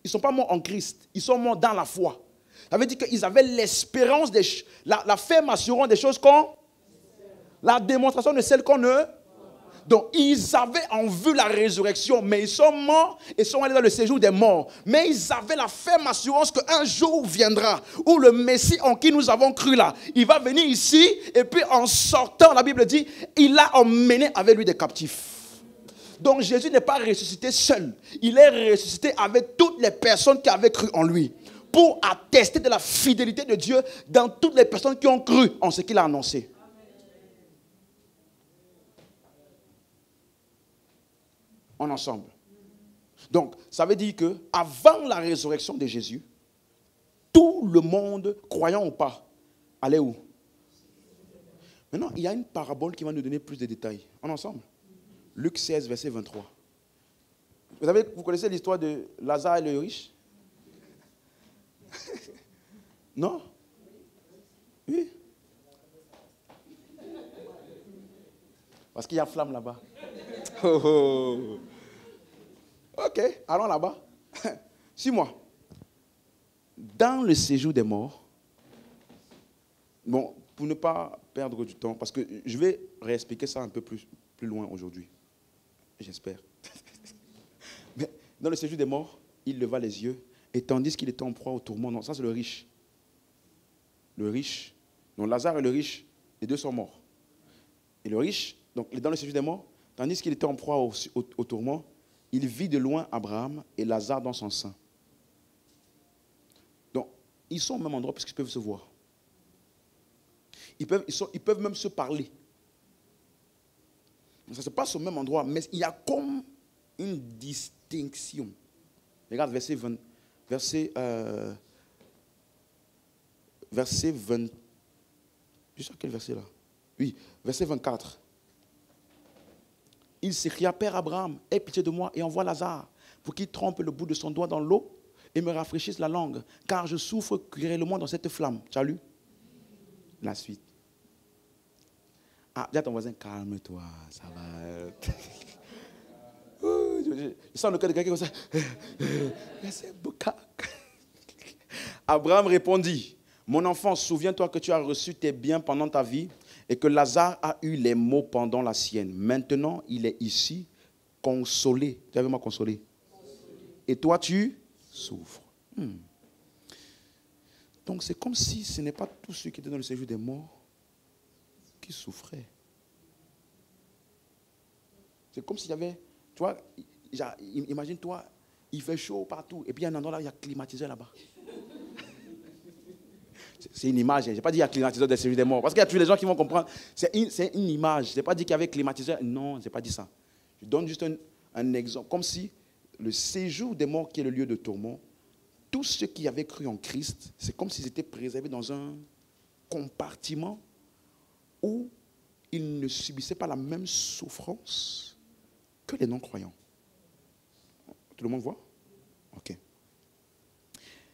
Ils ne sont pas morts en Christ, ils sont morts dans la foi. Ça veut dire qu'ils avaient l'espérance, la ferme assurance des choses qu'on... La démonstration de celles qu'on ne... Donc, ils avaient en vue la résurrection, mais ils sont morts et sont allés dans le séjour des morts. Mais ils avaient la ferme assurance qu'un jour viendra où le Messie en qui nous avons cru là, il va venir ici et puis en sortant, la Bible dit, il a emmené avec lui des captifs. Donc, Jésus n'est pas ressuscité seul. Il est ressuscité avec toutes les personnes qui avaient cru en lui, pour attester de la fidélité de Dieu dans toutes les personnes qui ont cru en ce qu'il a annoncé. En ensemble. Donc, ça veut dire que avant la résurrection de Jésus, tout le monde, croyant ou pas, allait où? Maintenant, il y a une parabole qui va nous donner plus de détails. En ensemble. Luc 16, verset 23. Vous connaissez l'histoire de Lazare et le riche? Non? Oui. Parce qu'il y a flamme là-bas. Oh, oh. Ok, allons là-bas. Suis-moi. Dans le séjour des morts, bon, pour ne pas perdre du temps, parce que je vais réexpliquer ça un peu plus loin aujourd'hui. J'espère. Mais dans le séjour des morts, il leva les yeux, et tandis qu'il était en proie au tourment, non, ça c'est le riche. Le riche, donc Lazare et le riche, les deux sont morts. Et le riche, donc dans le séjour des morts, tandis qu'il était en proie au tourment, il vit de loin Abraham et Lazare dans son sein. Donc, ils sont au même endroit puisqu'ils peuvent se voir. Ils peuvent même se parler. Ça se passe au même endroit, mais il y a comme une distinction. Regarde verset 20, verset 20. Je sais quel verset là? Oui, verset 24. Il s'écria, Père Abraham, aie pitié de moi et envoie Lazare pour qu'il trempe le bout de son doigt dans l'eau et me rafraîchisse la langue, car je souffre cruellement dans cette flamme. Tu as lu? La suite. Ah, dis à ton voisin, calme-toi, ça va. Je sens le cœur de quelqu'un comme ça. Abraham répondit, mon enfant, souviens-toi que tu as reçu tes biens pendant ta vie et que Lazare a eu les maux pendant la sienne. Maintenant, il est ici, consolé. Tu as vu moi consolé? Et toi, tu souffres. Donc, c'est comme si ce n'est pas tous ceux qui étaient dans le séjour des morts qui souffraient. C'est comme s'il y avait, tu vois, imagine-toi, il fait chaud partout, et puis il y a un endroit là, il y a climatiseur là-bas. C'est une image, je n'ai pas dit qu'il y a climatiseur des séjours des morts, parce qu'il y a tous les gens qui vont comprendre. C'est une image, je n'ai pas dit qu'il y avait climatiseur, non, je n'ai pas dit ça. Je donne juste un exemple, comme si le séjour des morts qui est le lieu de tourment, tous ceux qui avaient cru en Christ, c'est comme s'ils étaient préservés dans un compartiment où ils ne subissaient pas la même souffrance que les non-croyants. Tout le monde voit? Ok.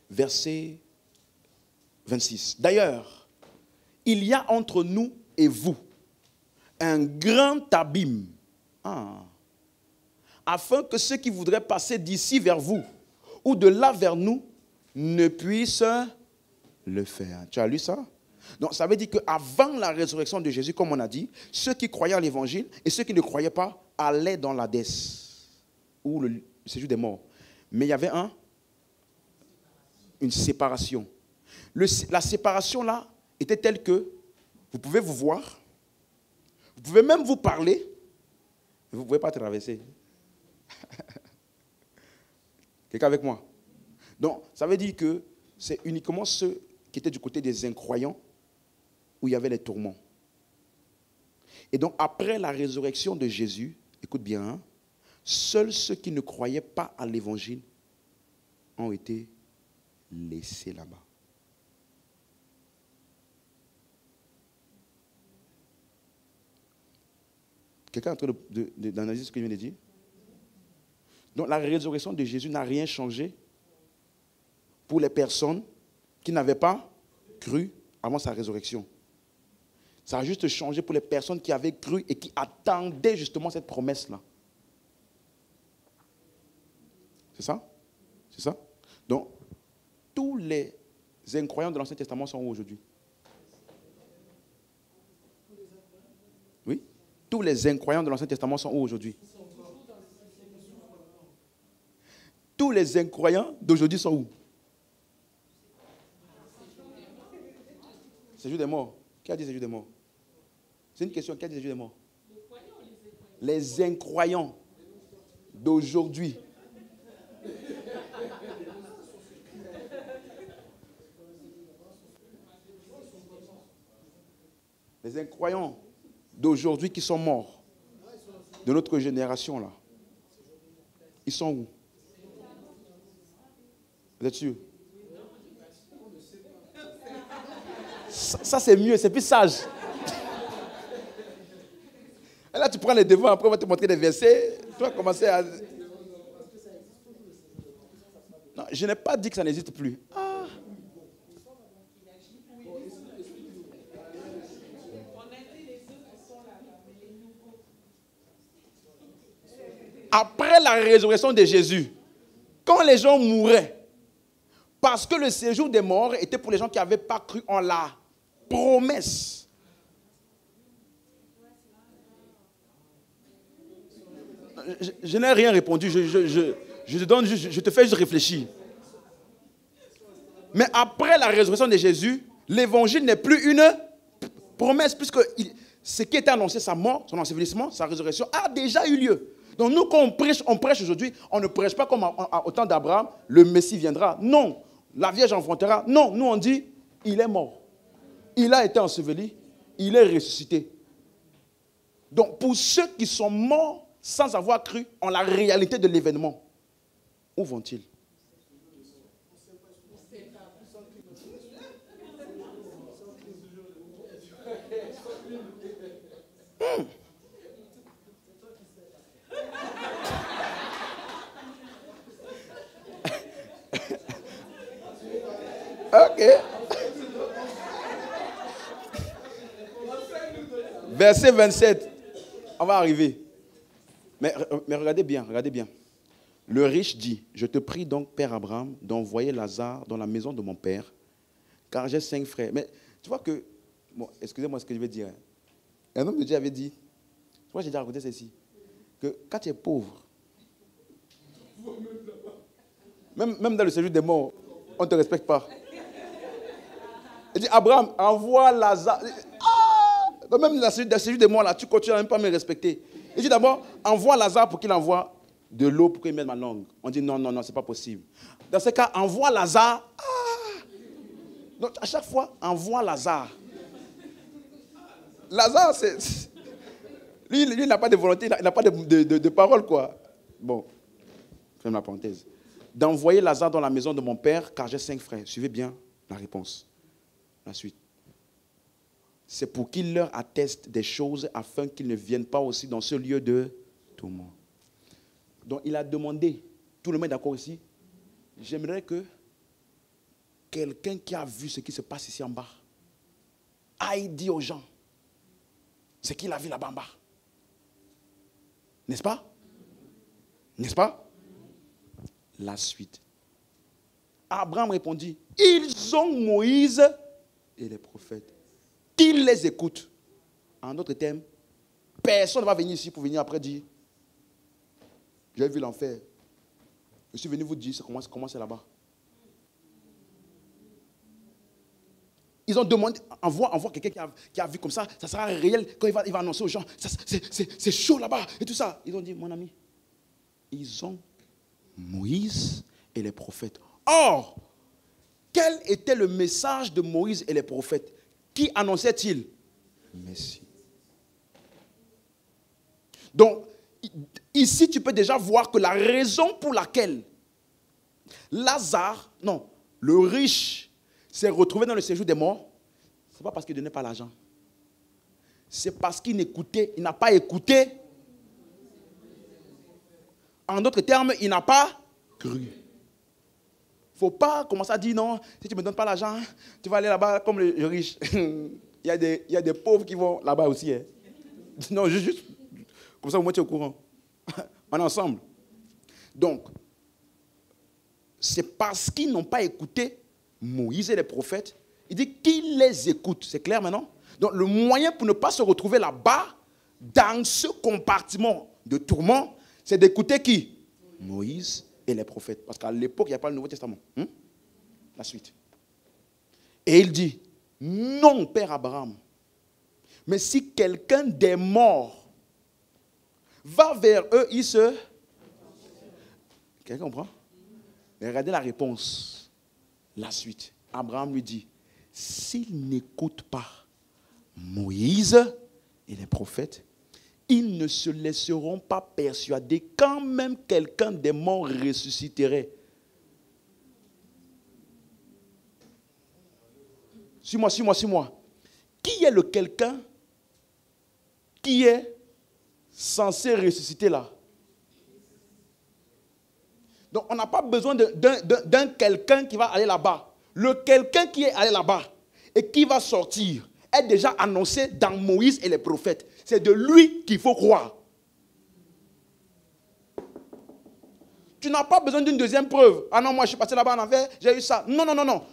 Verset 26. D'ailleurs, il y a entre nous et vous un grand abîme, afin que ceux qui voudraient passer d'ici vers vous ou de là vers nous ne puissent le faire. Tu as lu ça? Donc ça veut dire qu'avant la résurrection de Jésus, comme on a dit, ceux qui croyaient à l'évangile et ceux qui ne croyaient pas allaient dans l'Hadès, ou le séjour des morts. Mais il y avait une séparation. La séparation là était telle que vous pouvez vous voir, vous pouvez même vous parler, mais vous ne pouvez pas traverser. Quelqu'un avec moi? Donc, ça veut dire que c'est uniquement ceux qui étaient du côté des incroyants où il y avait les tourments. Et donc, après la résurrection de Jésus, écoute bien, seuls ceux qui ne croyaient pas à l'évangile ont été laissés là-bas. Quelqu'un est en train d'analyser ce que je viens de dire? Donc, la résurrection de Jésus n'a rien changé pour les personnes qui n'avaient pas cru avant sa résurrection. Ça a juste changé pour les personnes qui avaient cru et qui attendaient justement cette promesse-là. C'est ça? C'est ça? Donc, tous les incroyants de l'Ancien Testament sont où aujourd'hui? Oui? Tous les incroyants de l'Ancien Testament sont où aujourd'hui? Tous les incroyants d'aujourd'hui sont où? Séjour des morts. Qui a dit séjour des morts? C'est une question. Qui a dit séjour des morts? Les incroyants d'aujourd'hui. Les incroyants d'aujourd'hui qui sont morts, de notre génération là, ils sont où? Vous êtes sûr? Ça c'est mieux, c'est plus sage. Et là tu prends les devants, après on va te montrer des versets, tu vas commencer à... Non, je n'ai pas dit que ça n'existe plus. Après la résurrection de Jésus, quand les gens mouraient, parce que le séjour des morts était pour les gens qui n'avaient pas cru en la promesse. Je n'ai rien répondu, je te donne, je te fais juste réfléchir. Mais après la résurrection de Jésus, l'évangile n'est plus une promesse, puisque ce qui était annoncé, sa mort, son ensevelissement, sa résurrection, a déjà eu lieu. Donc nous, quand on prêche aujourd'hui, on ne prêche pas comme au temps d'Abraham, le Messie viendra. Non, la Vierge enfantera. Non, nous on dit, il est mort. Il a été enseveli, il est ressuscité. Donc pour ceux qui sont morts sans avoir cru en la réalité de l'événement, où vont-ils? Ok. Verset 27. On va arriver. Mais regardez bien, regardez bien. Le riche dit, je te prie donc, Père Abraham, d'envoyer Lazare dans la maison de mon père, car j'ai 5 frères. Mais tu vois que, bon, excusez-moi ce que je vais dire. Un homme de Dieu avait dit, tu vois, j'ai déjà raconté ceci, que quand tu es pauvre, même dans le séjour des morts, on ne te respecte pas. Il dit, Abraham, envoie Lazare. Ah! Même dans le séjour des morts, là, tu continues à même pas me respecter. Il dit d'abord, envoie Lazare pour qu'il envoie de l'eau pour qu'il mette ma langue. On dit non, non, non, c'est pas possible. Dans ce cas, envoie Lazare. Ah! Donc à chaque fois, envoie Lazare. Lazare, c'est... Lui, il n'a pas de volonté, il n'a pas de parole, quoi. Bon, ferme la parenthèse. D'envoyer Lazare dans la maison de mon père, car j'ai 5 frères. Suivez bien la réponse. La suite. C'est pour qu'il leur atteste des choses afin qu'ils ne viennent pas aussi dans ce lieu de tourment. Donc il a demandé, tout le monde est d'accord ici, j'aimerais que quelqu'un qui a vu ce qui se passe ici en bas aille dire aux gens ce qu'il a vu là-bas en bas. N'est-ce pas? N'est-ce pas? La suite. Abraham répondit, ils ont Moïse et les prophètes. Qu'ils les écoutent. En d'autres termes, personne ne va venir ici pour venir après dire, j'ai vu l'enfer. Je suis venu vous dire comment c'est là-bas. Ils ont demandé, envoie quelqu'un qui a vu comme ça sera réel quand il va annoncer aux gens, c'est chaud là-bas et tout ça. Ils ont dit, mon ami, ils ont Moïse et les prophètes. Or, quel était le message de Moïse et les prophètes? Qui annonçait-il? Messie. Donc, ici, tu peux déjà voir que la raison pour laquelle Lazare, non, le riche, s'est retrouvé dans le séjour des morts, ce n'est pas parce qu'il ne donnait pas l'argent. C'est parce qu'il n'écoutait, il n'a pas écouté. En d'autres termes, il n'a pas cru. Il ne faut pas commencer à dire non, si tu ne me donnes pas l'argent, tu vas aller là-bas comme le riche. il y a des pauvres qui vont là-bas aussi. Hein. Non, juste comme ça, au moins tu es au courant. On est ensemble. Donc, c'est parce qu'ils n'ont pas écouté Moïse et les prophètes. Il dit qu'ils les écoutent. C'est clair maintenant? Donc, le moyen pour ne pas se retrouver là-bas, dans ce compartiment de tourment, c'est d'écouter qui? Moïse et les prophètes. Parce qu'à l'époque, il n'y a pas le Nouveau Testament. La suite. Et il dit, non, Père Abraham, mais si quelqu'un des morts va vers eux, il se... Quelqu'un comprend? Mais regardez la réponse. La suite. Abraham lui dit, s'ils n'écoutent pas Moïse et les prophètes, ils ne se laisseront pas persuader quand même quelqu'un des morts ressusciterait. Suis-moi. Qui est le quelqu'un qui est censé ressusciter là? Donc on n'a pas besoin d'un quelqu'un qui va aller là-bas. Le quelqu'un qui est allé là-bas et qui va sortir est déjà annoncé dans Moïse et les prophètes. C'est de lui qu'il faut croire. Tu n'as pas besoin d'une deuxième preuve. Ah non, moi je suis passé là-bas en enfer, j'ai eu ça. Non.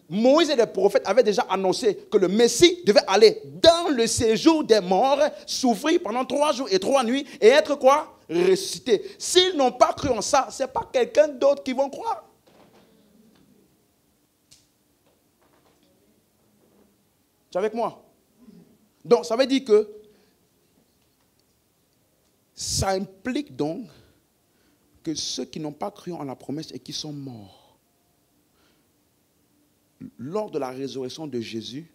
Moïse et les prophètes avaient déjà annoncé que le Messie devait aller dans le séjour des morts, souffrir pendant 3 jours et 3 nuits et être quoi? Ressuscité. S'ils n'ont pas cru en ça, ce n'est pas quelqu'un d'autre qui vont croire. Tu es avec moi? Donc, ça veut dire que ça implique donc que ceux qui n'ont pas cru en la promesse et qui sont morts, lors de la résurrection de Jésus,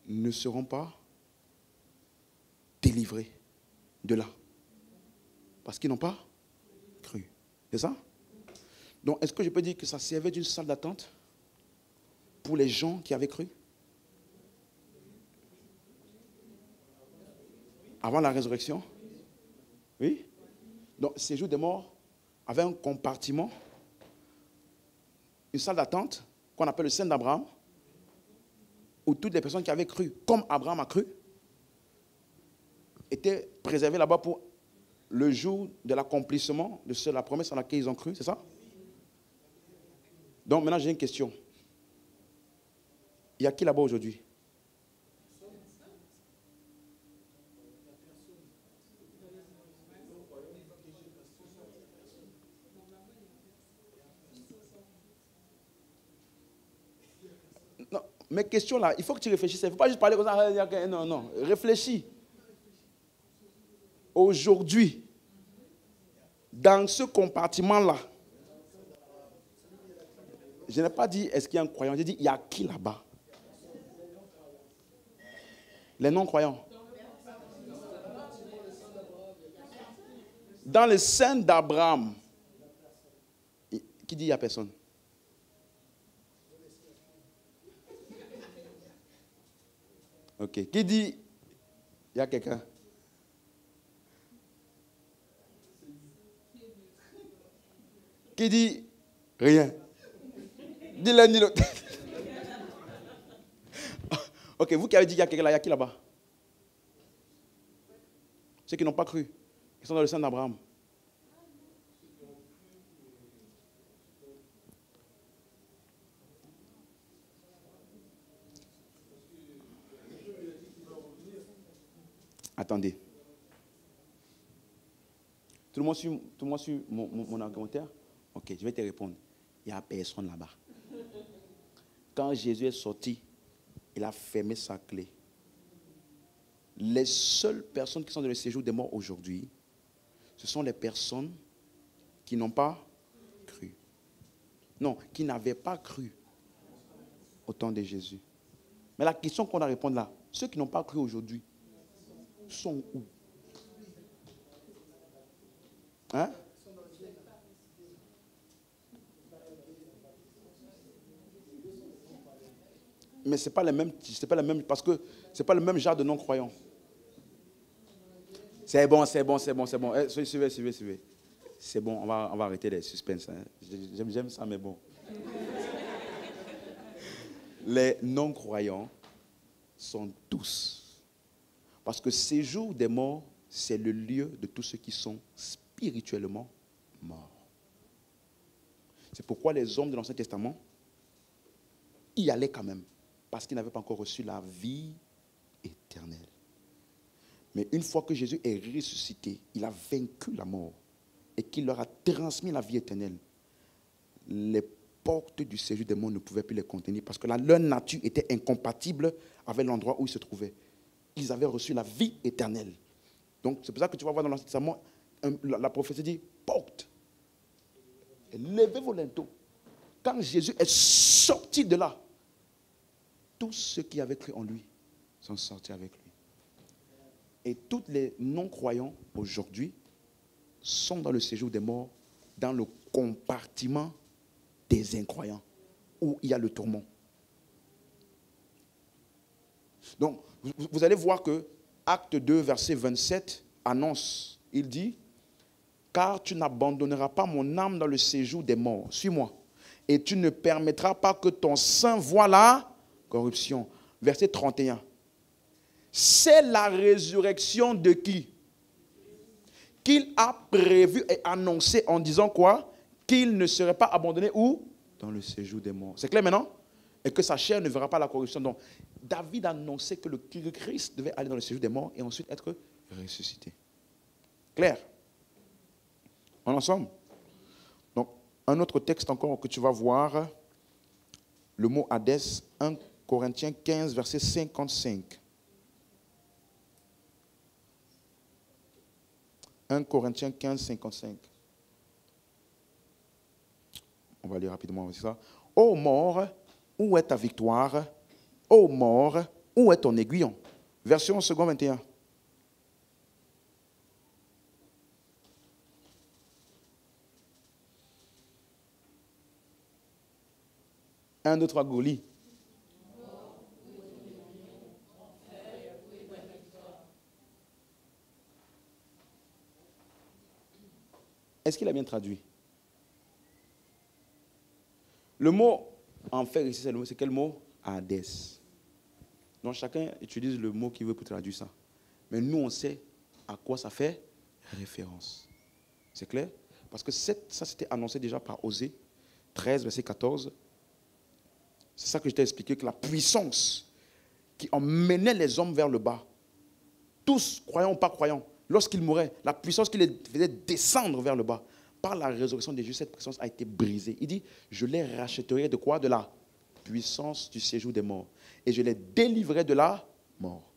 ne seront pas délivrés de là. Parce qu'ils n'ont pas cru. C'est ça? Donc, est-ce que je peux dire que ça servait d'une salle d'attente pour les gens qui avaient cru? Avant la résurrection? Oui? Donc, ces jours des morts avaient un compartiment, une salle d'attente qu'on appelle le sein d'Abraham, où toutes les personnes qui avaient cru, comme Abraham a cru, étaient préservées là-bas pour le jour de l'accomplissement de la promesse en laquelle ils ont cru, c'est ça? Donc maintenant j'ai une question. Il y a qui là-bas aujourd'hui? Non, mes questions là, il faut que tu réfléchisses. Il ne faut pas juste parler comme ça. Non, non, réfléchis. Aujourd'hui, dans ce compartiment-là, je n'ai pas dit est-ce qu'il y a un croyant, j'ai dit il y a qui là-bas? Les non-croyants. Dans le sein d'Abraham, qui dit il n'y a personne? Ok. Qui dit il y a quelqu'un? Qui dit rien? Dis l'un, ni l'autre. Ok, vous qui avez dit qu'il y a quelqu'un là, il y a qui là-bas? Ceux qui n'ont pas cru. Ils sont dans le sein d'Abraham. Attendez. Tout le monde suit mon argumentaire? Ok, je vais te répondre. Il n'y a personne là-bas. Quand Jésus est sorti, il a fermé sa clé. Les seules personnes qui sont dans le séjour des morts aujourd'hui, ce sont les personnes qui n'ont pas cru. Non, qui n'avaient pas cru au temps de Jésus. Mais la question qu'on a à répondre là, ceux qui n'ont pas cru aujourd'hui, sont où? Hein? Mais ce n'est pas les mêmes, parce que ce n'est pas le même genre de non-croyants. C'est bon. Suivez. C'est bon, on va arrêter les suspens. Hein. J'aime ça, mais bon. Les non-croyants sont tous. Parce que ces jours des morts, c'est le lieu de tous ceux qui sont spirituellement morts. C'est pourquoi les hommes de l'Ancien Testament y allaient quand même. Parce qu'ils n'avaient pas encore reçu la vie éternelle. Mais une fois que Jésus est ressuscité, il a vaincu la mort et qu'il leur a transmis la vie éternelle, les portes du séjour des morts ne pouvaient plus les contenir parce que leur nature était incompatible avec l'endroit où ils se trouvaient. Ils avaient reçu la vie éternelle. Donc c'est pour ça que tu vas voir dans l'Ancien Testament, la prophétie dit, porte, levez vos linteaux. Quand Jésus est sorti de là, tous ceux qui avaient cru en lui sont sortis avec lui. Et tous les non-croyants aujourd'hui sont dans le séjour des morts, dans le compartiment des incroyants, où il y a le tourment. Donc, vous allez voir que Acte 2, verset 27, annonce, il dit, « Car tu n'abandonneras pas mon âme dans le séjour des morts. » Suis-moi. « Et tu ne permettras pas que ton sang voie la corruption. » Verset 31. C'est la résurrection de qui? Qu'il a prévu et annoncé en disant quoi? Qu'il ne serait pas abandonné où? Dans le séjour des morts. C'est clair maintenant? Et que sa chair ne verra pas la corruption. Donc, David annonçait que le Christ devait aller dans le séjour des morts et ensuite être ressuscité. Clair? En ensemble? Donc, un autre texte encore que tu vas voir, le mot Hadès, 1 Corinthiens 15, verset 55. 1 Corinthiens 15, 55. On va lire rapidement aussi ça. Ô mort, où est ta victoire? Ô mort, où est ton aiguillon? Version second 21. 1, 2, 3, Goli. Est-ce qu'il a bien traduit? Le mot, en fait, ici, c'est quel mot? Hadès. Donc, chacun utilise le mot qu'il veut pour traduire ça. Mais nous, on sait à quoi ça fait référence. C'est clair? Parce que ça, c'était annoncé déjà par Osée 13, verset 14. C'est ça que je t'ai expliqué, que la puissance qui emmenait les hommes vers le bas, tous, croyants ou pas croyants, lorsqu'ils mouraient, la puissance qui les faisait descendre vers le bas, par la résurrection de Jésus, cette puissance a été brisée. Il dit, je les rachèterai de quoi? De la puissance du séjour des morts. Et je les délivrerai de la mort.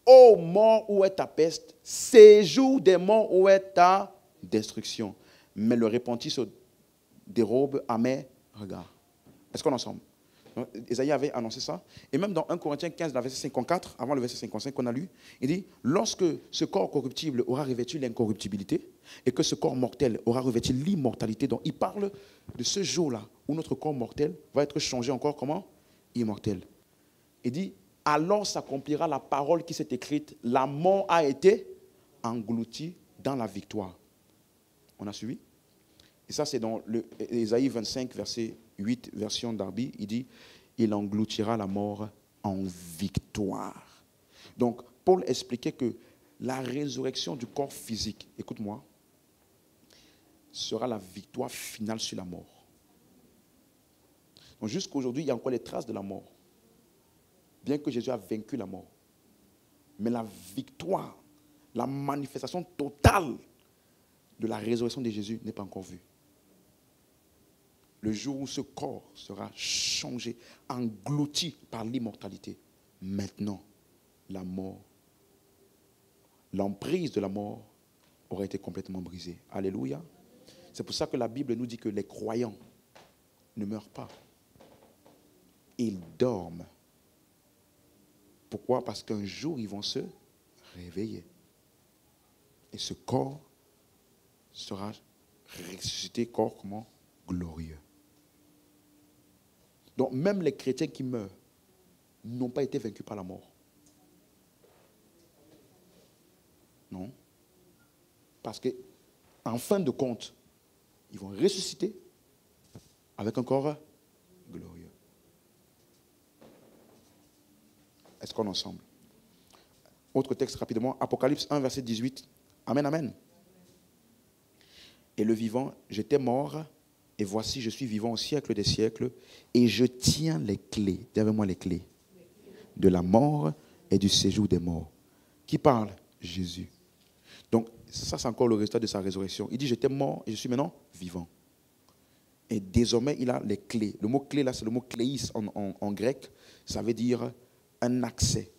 Ô mort, où est ta peste? Séjour des morts, où est ta destruction? Mais le repenti se dérobe à mes regards. Est-ce qu'on est ensemble? Donc, Isaïe avait annoncé ça. Et même dans 1 Corinthiens 15, le verset 54, avant le verset 55 qu'on a lu, il dit, lorsque ce corps corruptible aura revêtu l'incorruptibilité et que ce corps mortel aura revêtu l'immortalité, donc il parle de ce jour-là où notre corps mortel va être changé encore comment? Immortel. Il dit, alors s'accomplira la parole qui s'est écrite, la mort a été engloutie dans la victoire. On a suivi? Et ça, c'est dans Isaïe 25, verset 8, version Darby. Il dit, il engloutira la mort en victoire. Donc, Paul expliquait que la résurrection du corps physique, écoute-moi, sera la victoire finale sur la mort. Donc, jusqu'à aujourd'hui, il y a encore les traces de la mort. Bien que Jésus a vaincu la mort. Mais la victoire, la manifestation totale de la résurrection de Jésus n'est pas encore vue. Le jour où ce corps sera changé, englouti par l'immortalité, maintenant, la mort, l'emprise de la mort aura été complètement brisée. Alléluia. C'est pour ça que la Bible nous dit que les croyants ne meurent pas. Ils dorment. Pourquoi? Parce qu'un jour, ils vont se réveiller. Et ce corps sera ressuscité, corps comment? Glorieux. Donc même les chrétiens qui meurent n'ont pas été vaincus par la mort. Non. Parce que, en fin de compte, ils vont ressusciter avec un corps glorieux. Est-ce qu'on est ensemble? Autre texte rapidement, Apocalypse 1, verset 18. Amen, amen. Et le vivant, j'étais mort, et voici, je suis vivant au siècle des siècles, et je tiens les clés, dis avec moi les clés, de la mort et du séjour des morts. Qui parle? Jésus. Donc, ça c'est encore le résultat de sa résurrection. Il dit, j'étais mort, et je suis maintenant vivant. Et désormais, il a les clés. Le mot clé, là, c'est le mot cléis en grec. Ça veut dire un accès.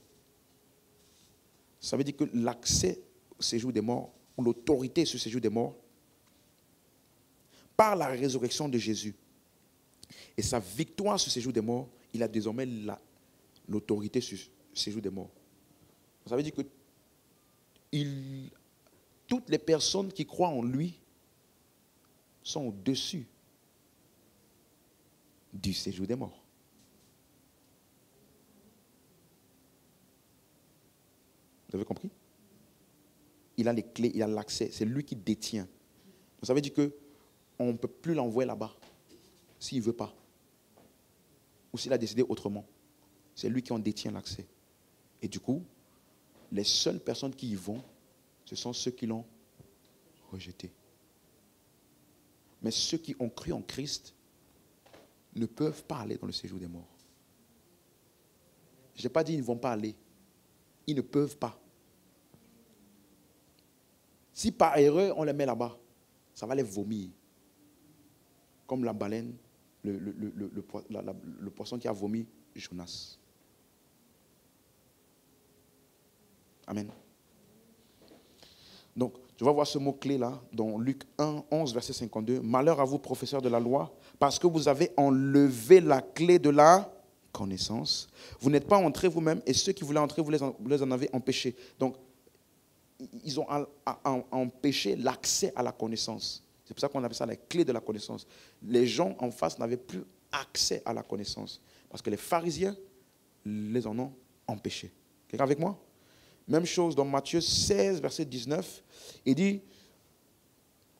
Ça veut dire que l'accès au séjour des morts, ou l'autorité sur le séjour des morts, par la résurrection de Jésus et sa victoire sur le séjour des morts, il a désormais l'autorité sur le séjour des morts. Ça veut dire que toutes les personnes qui croient en lui sont au-dessus du séjour des morts. Vous avez compris? Il a les clés, il a l'accès, c'est lui qui détient. Donc ça veut dire qu'on ne peut plus l'envoyer là-bas s'il ne veut pas. Ou s'il a décidé autrement. C'est lui qui en détient l'accès. Et du coup, les seules personnes qui y vont, ce sont ceux qui l'ont rejeté. Mais ceux qui ont cru en Christ ne peuvent pas aller dans le séjour des morts. Je n'ai pas dit qu'ils ne vont pas aller. Ils ne peuvent pas. Si par erreur on les met là-bas, ça va les vomir. Comme la baleine, le poisson qui a vomi Jonas. Amen. Donc, Je vais voir ce mot-clé là, dans Luc 1, 11, verset 52. Malheur à vous, professeurs de la loi, parce que vous avez enlevé la clé de la connaissance. Vous n'êtes pas entrés vous-même, et ceux qui voulaient entrer, vous les en avez empêchés. Donc, ils ont empêché l'accès à la connaissance. C'est pour ça qu'on appelle ça la clé de la connaissance. Les gens en face n'avaient plus accès à la connaissance. Parce que les pharisiens les en ont empêchés. Quelqu'un avec moi? Même chose dans Matthieu 16, verset 19. Il dit,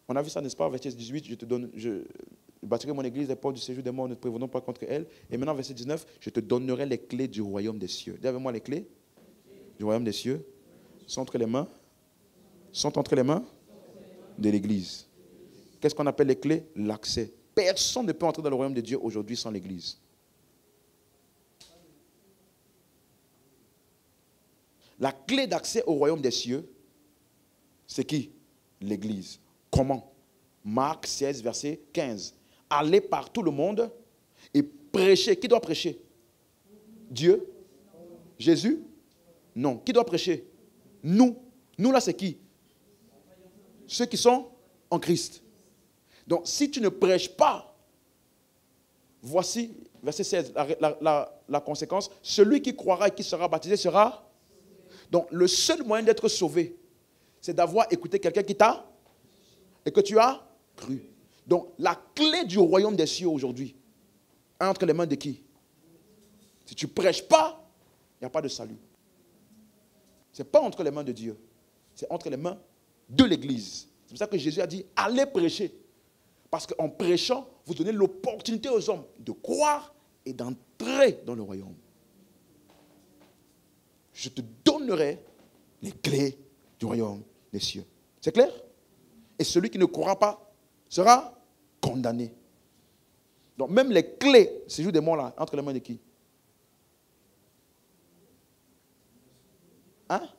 on a vu ça, n'est-ce pas, verset 18, je bâtirai mon église, les portes du séjour des morts ne prévenons pas contre elle. Et maintenant, verset 19, je te donnerai les clés du royaume des cieux. Dis avec moi les clés du royaume des cieux sont entre les mains de l'église. Qu'est-ce qu'on appelle les clés? L'accès. Personne ne peut entrer dans le royaume de Dieu aujourd'hui sans l'église. La clé d'accès au royaume des cieux, c'est qui? L'église. Comment? Marc 16, verset 15. Allez par tout le monde et prêchez. Qui doit prêcher? Dieu? Jésus? Non. Qui doit prêcher? Nous. Nous là, c'est qui? Ceux qui sont en Christ. Donc, si tu ne prêches pas, voici, verset 16, la conséquence, celui qui croira et qui sera baptisé sera... Donc, le seul moyen d'être sauvé, c'est d'avoir écouté quelqu'un qui t'a et que tu as cru. Donc, la clé du royaume des cieux aujourd'hui, entre les mains de qui? Si tu ne prêches pas, il n'y a pas de salut. Ce n'est pas entre les mains de Dieu, c'est entre les mains de l'Église. C'est pour ça que Jésus a dit, allez prêcher. Parce qu'en prêchant, vous donnez l'opportunité aux hommes de croire et d'entrer dans le royaume. Je te donnerai les clés du royaume des cieux. C'est clair? Et celui qui ne croira pas sera condamné. Donc même les clés, ces jours des morts là, entre les mains de qui? Hein?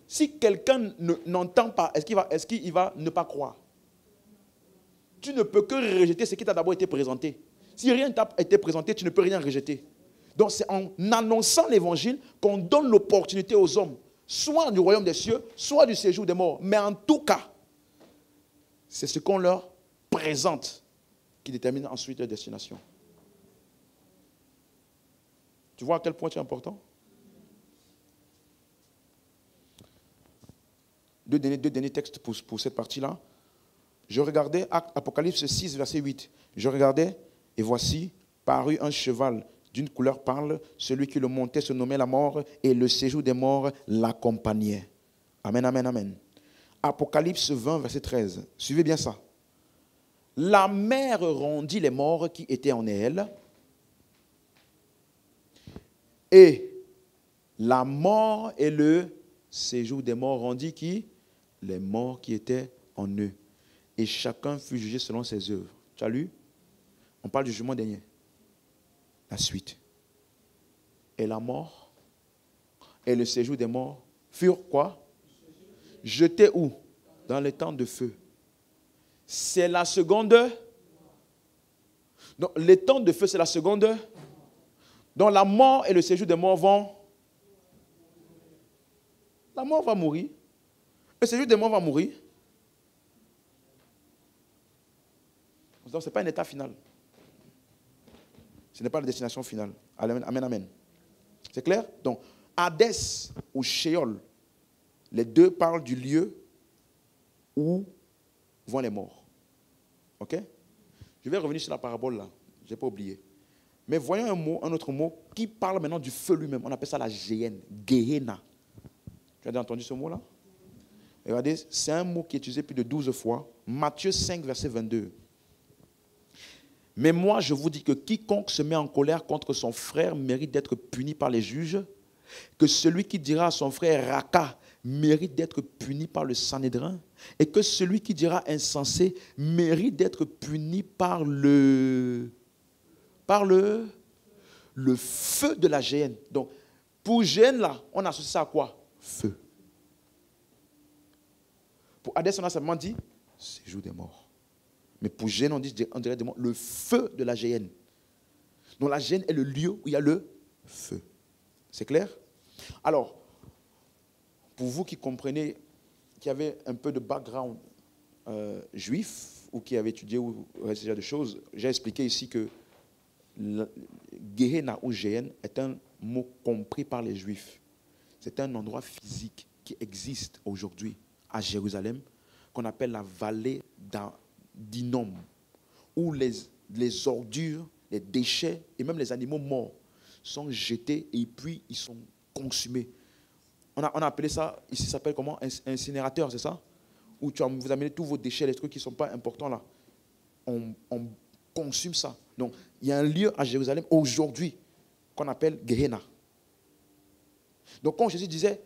Si quelqu'un n'entend pas, est-ce qu'il va ne pas croire? Tu ne peux que rejeter ce qui t'a d'abord été présenté. Si rien t'a été présenté, tu ne peux rien rejeter. Donc c'est en annonçant l'évangile qu'on donne l'opportunité aux hommes, soit du royaume des cieux, soit du séjour des morts. Mais en tout cas, c'est ce qu'on leur présente qui détermine ensuite leur destination. Tu vois à quel point c'est important? Deux derniers textes pour cette partie-là. Je regardais Apocalypse 6, verset 8. Je regardais et voici, parut un cheval d'une couleur pâle. Celui qui le montait se nommait la mort et le séjour des morts l'accompagnait. Amen, amen, amen. Apocalypse 20, verset 13. Suivez bien ça. La mer rendit les morts qui étaient en elle. Et la mort et le séjour des morts rendit qui? Les morts qui étaient en eux. Et chacun fut jugé selon ses œuvres. Tu as lu? On parle du jugement dernier. La suite. Et la mort et le séjour des morts furent quoi? Jetés où? Dans les temps de feu. C'est la seconde. Donc, les temps de feu, c'est la seconde. Donc, la mort et le séjour des morts vont. La mort va mourir. Le séjour des morts va mourir. Donc, ce n'est pas un état final. Ce n'est pas la destination finale. Amen, amen, amen. C'est clair? Donc, Hadès ou Sheol, les deux parlent du lieu où vont les morts. Ok? Je vais revenir sur la parabole là. Je n'ai pas oublié. Mais voyons un autre mot qui parle maintenant du feu lui-même. On appelle ça la géhenne. Gehenna. Tu as déjà entendu ce mot-là? Regardez, c'est un mot qui est utilisé plus de 12 fois. Matthieu 5, verset 22. Mais moi, je vous dis que quiconque se met en colère contre son frère mérite d'être puni par les juges, que celui qui dira à son frère Raka mérite d'être puni par le Sanhédrin, et que celui qui dira insensé mérite d'être puni par le feu de la géhenne. Donc, pour géhenne, là, on associe ça à quoi? Feu. Pour Hadès, on a simplement dit séjour des morts. Mais pour géhenne, on dirait le feu de la géhenne. Donc la géhenne est le lieu où il y a le feu. C'est clair? Alors, pour vous qui comprenez qui avait un peu de background juif ou qui avait étudié ou ce genre de choses, j'ai expliqué ici que Gehenna ou Géhenne est un mot compris par les Juifs. C'est un endroit physique qui existe aujourd'hui à Jérusalem, qu'on appelle la vallée d'Hinnom, où les ordures, les déchets et même les animaux morts sont jetés et puis ils sont consumés. On a appelé ça, ici ça s'appelle comment? Incinérateur, c'est ça? Où vous amenez tous vos déchets, les trucs qui ne sont pas importants là. On consume ça. Donc, il y a un lieu à Jérusalem aujourd'hui qu'on appelle Gehenna. Donc, quand Jésus disait,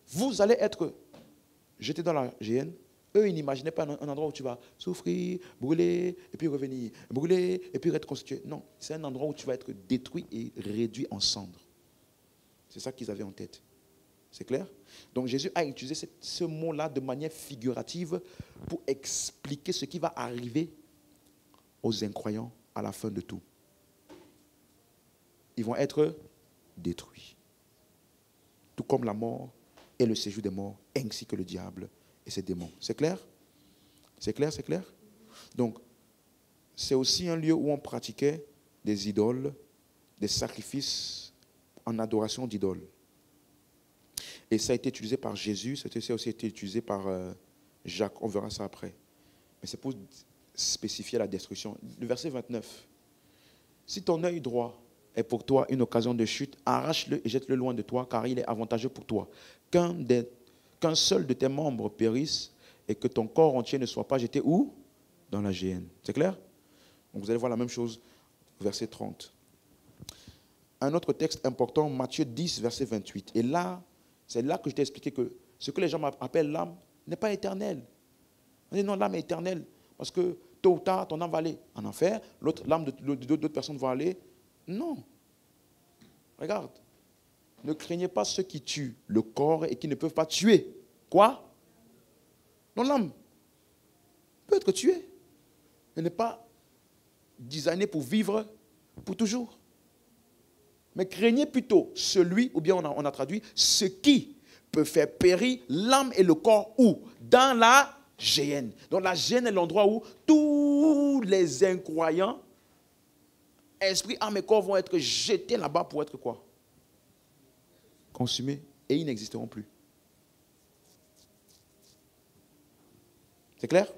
vous allez être jetés dans la géhenne, eux, ils n'imaginaient pas un endroit où tu vas souffrir, brûler, et puis revenir, brûler, et puis être constitué. Non, c'est un endroit où tu vas être détruit et réduit en cendres. C'est ça qu'ils avaient en tête. C'est clair? Donc Jésus a utilisé ce mot-là de manière figurative pour expliquer ce qui va arriver aux incroyants à la fin de tout. Ils vont être détruits. Tout comme la mort et le séjour des morts, ainsi que le diable et ses démons. C'est clair? C'est clair, c'est clair? Donc, c'est aussi un lieu où on pratiquait des idoles, des sacrifices en adoration d'idoles. Et ça a été utilisé par Jésus, ça a aussi été utilisé par Jacques. On verra ça après. Mais c'est pour spécifier la destruction. Le verset 29. Si ton œil droit est pour toi une occasion de chute, arrache-le et jette-le loin de toi, car il est avantageux pour toi. Qu'un seul de tes membres périsse et que ton corps entier ne soit pas jeté où? Dans la géhenne. C'est clair? Donc vous allez voir la même chose, verset 30. Un autre texte important, Matthieu 10, verset 28. Et là, c'est là que je t'ai expliqué que ce que les gens appellent l'âme n'est pas éternel. On dit non, l'âme est éternelle. Parce que tôt ou tard, ton âme va aller en enfer, l'âme d'autres personnes va aller. Non. Regarde. Ne craignez pas ceux qui tuent le corps et qui ne peuvent pas tuer. Quoi? Non, l'âme peut être tuée. Elle n'est pas designée pour vivre pour toujours. Mais craignez plutôt celui, ou bien on a traduit, ce qui peut faire périr l'âme et le corps où? Dans la géhenne. Donc la géhenne est l'endroit où tous les incroyants, esprit, âme et corps vont être jetés là-bas pour être quoi? Consumés, et ils n'existeront plus. C'est clair?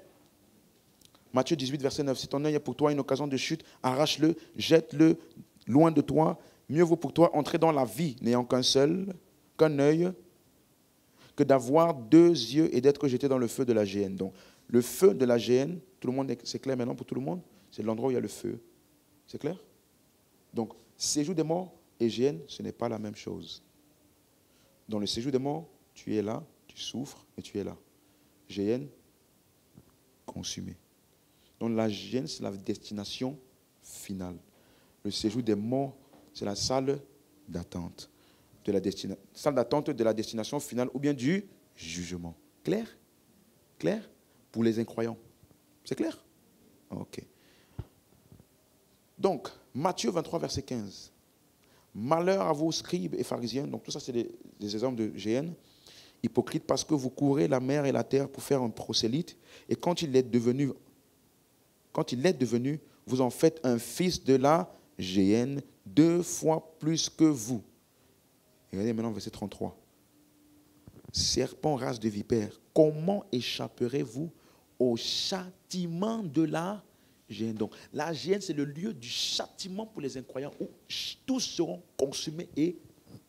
Matthieu 18, verset 9. Si ton œil est pour toi une occasion de chute, arrache-le, jette-le loin de toi. Mieux vaut pour toi entrer dans la vie n'ayant qu'un œil, que d'avoir deux yeux et d'être jeté dans le feu de la géhenne. Donc, le feu de la géhenne, tout le monde, c'est clair maintenant pour tout le monde? C'est l'endroit où il y a le feu. C'est clair? Donc, séjour des morts et géhenne, ce n'est pas la même chose. Dans le séjour des morts, tu es là, tu souffres et tu es là. Géhenne, consumé. Donc, la géhenne, c'est la destination finale. Le séjour des morts, c'est la salle d'attente de la destination finale ou bien du jugement. Clair? Clair? Pour les incroyants. C'est clair? Ok. Donc, Matthieu 23, verset 15. Malheur à vous, scribes et pharisiens. Donc, tout ça, c'est des exemples de géhenne. Hypocrites, parce que vous courez la mer et la terre pour faire un prosélyte. Et quand il est devenu, vous en faites un fils de la géhenne 2 fois plus que vous. Et regardez maintenant verset 33. Serpent, race de vipère, comment échapperez-vous au châtiment de la géhenne? Donc, la géhenne, c'est le lieu du châtiment pour les incroyants où tous seront consumés et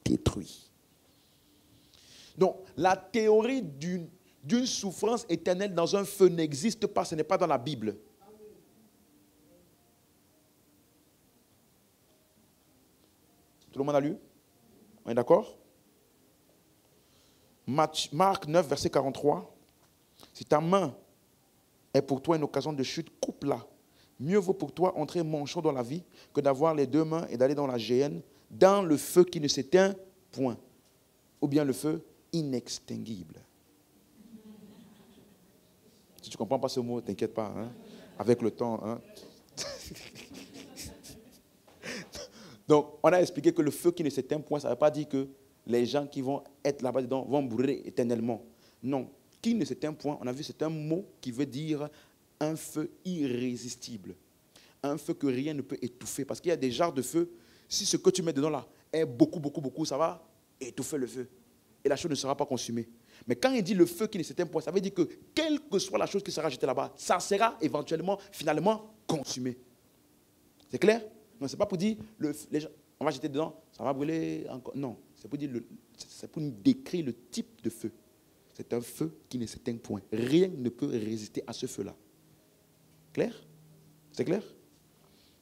détruits. Donc, la théorie d'une souffrance éternelle dans un feu n'existe pas, ce n'est pas dans la Bible. Tout le monde a lu? On est d'accord? Marc 9, verset 43. Si ta main est pour toi une occasion de chute, coupe-la. Mieux vaut pour toi entrer manchot dans la vie que d'avoir les deux mains et d'aller dans la géhenne, dans le feu qui ne s'éteint point. Ou bien le feu inextinguible. Si tu ne comprends pas ce mot, t'inquiète pas. Hein? Avec le temps. Hein? Donc, on a expliqué que le feu qui ne s'éteint point, ça ne veut pas dire que les gens qui vont être là-bas dedans vont brûler éternellement. Non. qui ne s'éteint point, on a vu, c'est un mot qui veut dire un feu irrésistible. Un feu que rien ne peut étouffer. Parce qu'il y a des genres de feu, si ce que tu mets dedans là est beaucoup, ça va étouffer le feu. Et la chose ne sera pas consumée. Mais quand il dit le feu qui ne s'éteint point, ça veut dire que quelle que soit la chose qui sera jetée là-bas, ça sera éventuellement, finalement, consumé. C'est clair? Non, ce n'est pas pour dire, on va jeter dedans, ça va brûler encore. Non, c'est pour nous décrire le type de feu. C'est un feu qui ne s'éteint point. Rien ne peut résister à ce feu-là. Clair? C'est clair?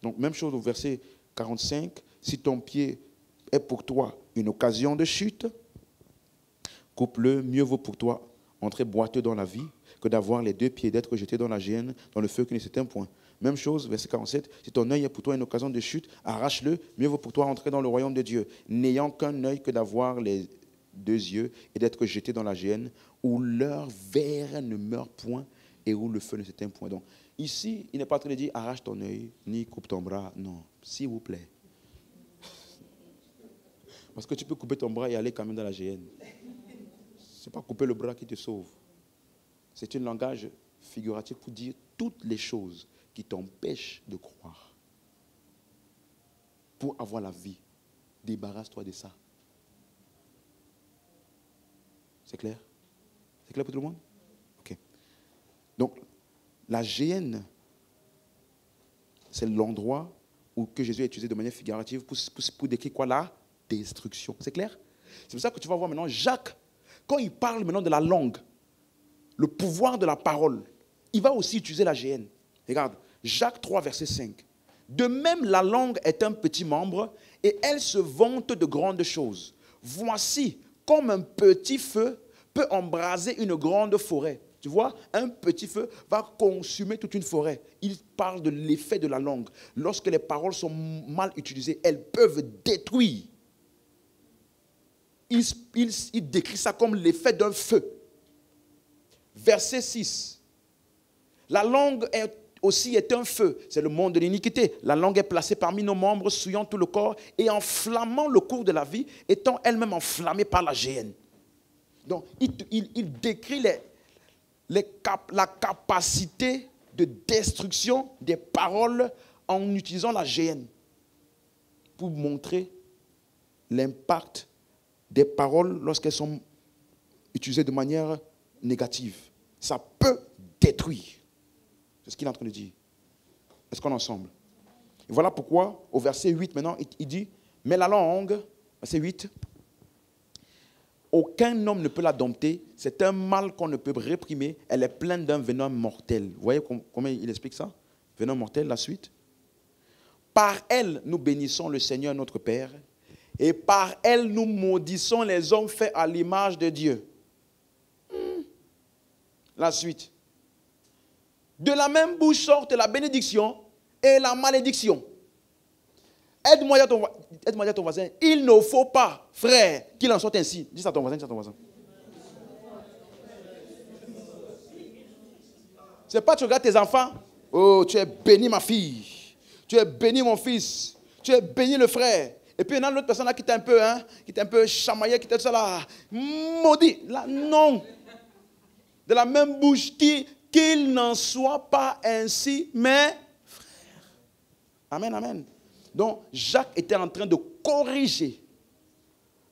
Donc, même chose au verset 45. Si ton pied est pour toi une occasion de chute, coupe-le, mieux vaut pour toi entrer boiteux dans la vie que d'avoir les deux pieds, d'être jeté dans la géhenne, dans le feu qui ne s'éteint point. Même chose, verset 47, si ton œil est pour toi une occasion de chute, arrache-le, mieux vaut pour toi entrer dans le royaume de Dieu, n'ayant qu'un œil que d'avoir les deux yeux et d'être jeté dans la géhenne, où leur verre ne meurt point et où le feu ne s'éteint point. Donc, ici, il n'est pas en train de dire arrache ton œil, ni coupe ton bras. Non, s'il vous plaît. Parce que tu peux couper ton bras et aller quand même dans la géhenne. Ce n'est pas couper le bras qui te sauve. C'est un langage figuratif pour dire toutes les choses qui t'empêchent de croire. Pour avoir la vie, débarrasse-toi de ça. C'est clair? C'est clair pour tout le monde? Ok. Donc, la géhenne, c'est l'endroit que Jésus a utilisé de manière figurative pour décrire quoi? La destruction. C'est clair? C'est pour ça que tu vas voir maintenant Jacques, quand il parle maintenant de la langue, le pouvoir de la parole, il va aussi utiliser la géhenne. Regarde, Jacques 3, verset 5. De même, la langue est un petit membre et elle se vante de grandes choses. Voici, comme un petit feu peut embraser une grande forêt. Tu vois, un petit feu va consumer toute une forêt. Il parle de l'effet de la langue. Lorsque les paroles sont mal utilisées, elles peuvent détruire. Il décrit ça comme l'effet d'un feu. Verset 6. La langue aussi est un feu. C'est le monde de l'iniquité. La langue est placée parmi nos membres, souillant tout le corps et enflammant le cours de la vie, étant elle-même enflammée par la géhenne. Donc, il décrit la capacité de destruction des paroles en utilisant la géhenne pour montrer l'impact des paroles lorsqu'elles sont utilisées de manière négative. Ça peut détruire. C'est ce qu'il est en train de dire. Est-ce qu'on est ensemble? Et voilà pourquoi, au verset 8 maintenant, il dit, mais la langue, verset 8, aucun homme ne peut la dompter, c'est un mal qu'on ne peut réprimer, elle est pleine d'un venin mortel. Vous voyez comment il explique ça? Venin mortel, la suite. Par elle, nous bénissons le Seigneur notre Père, et par elle, nous maudissons les hommes faits à l'image de Dieu. La suite. De la même bouche sortent la bénédiction et la malédiction. Aide-moi à ton voisin. Il ne faut pas, frère, qu'il en soit ainsi. Dis ça à ton voisin, dis ça à ton voisin. C'est pas tu regardes tes enfants. Oh, tu es béni ma fille. Tu es béni mon fils. Tu es béni le frère. Et puis il y a une autre personne là qui t'a un peu chamaillé, qui t'a ça là. Maudit. Là, non. De la même bouche qu'il n'en soit pas ainsi, mes frères. Amen, amen. Donc, Jacques était en train de corriger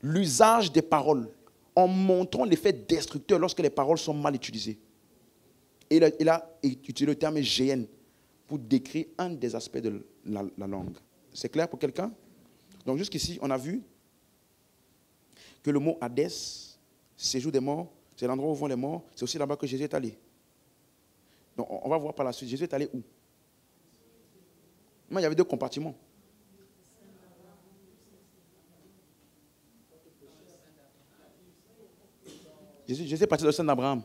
l'usage des paroles en montrant l'effet destructeur lorsque les paroles sont mal utilisées. Et il a utilisé le terme géhenne pour décrire un des aspects de la langue. C'est clair pour quelqu'un? Donc, jusqu'ici, on a vu que le mot Hadès, séjour des morts, c'est l'endroit où vont les morts, c'est aussi là-bas que Jésus est allé. Donc, on va voir par la suite, Jésus est allé où? Moi, il y avait 2 compartiments. Jésus est parti de sein d'Abraham.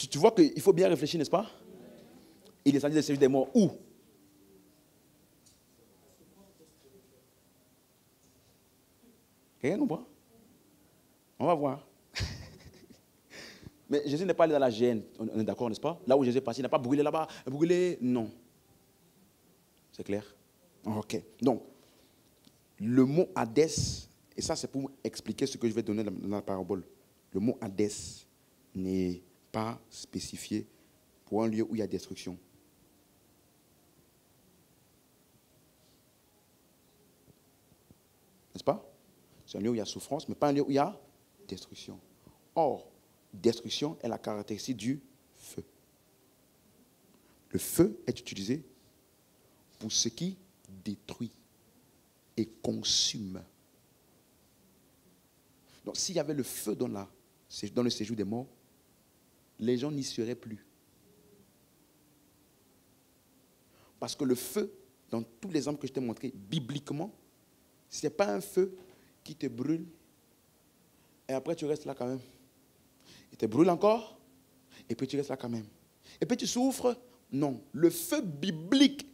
Tu vois qu'il faut bien réfléchir, n'est-ce pas? Il est descendu de celui des morts. Où? Quelqu'un comprend? On va voir. Mais Jésus n'est pas allé dans la géhenne, on est d'accord, n'est-ce pas? Là où Jésus est parti, il n'a pas brûlé là-bas. Brûlé, non. C'est clair? Ok. Donc, le mot Hadès, et ça c'est pour expliquer ce que je vais donner dans la parabole. Le mot Hadès n'est pas spécifié pour un lieu où il y a destruction. N'est-ce pas? C'est un lieu où il y a souffrance, mais pas un lieu où il y a destruction. Or, destruction est la caractéristique du feu. Le feu est utilisé pour ce qui détruit et consume. Donc, s'il y avait le feu dans le séjour des morts, les gens n'y seraient plus. Parce que le feu, dans tous les exemples que je t'ai montrés, bibliquement, ce n'est pas un feu qui te brûle et après tu restes là quand même. Il te brûle encore et puis tu restes là quand même. Et puis tu souffres. Non, le feu biblique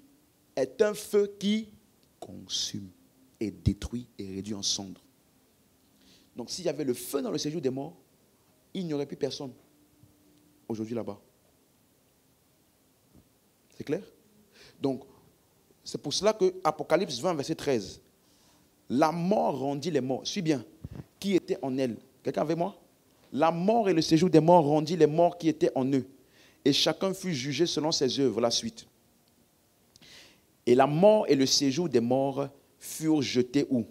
est un feu qui consume et détruit et réduit en cendres. Donc s'il y avait le feu dans le séjour des morts, il n'y aurait plus personne aujourd'hui là-bas. C'est clair? Donc, c'est pour cela que Apocalypse 20, verset 13, la mort rendit les morts. Suis bien. Qui était en elle? Quelqu'un avec moi? La mort et le séjour des morts rendit les morts qui étaient en eux. Et chacun fut jugé selon ses œuvres. La suite. Et la mort et le séjour des morts furent jetés où?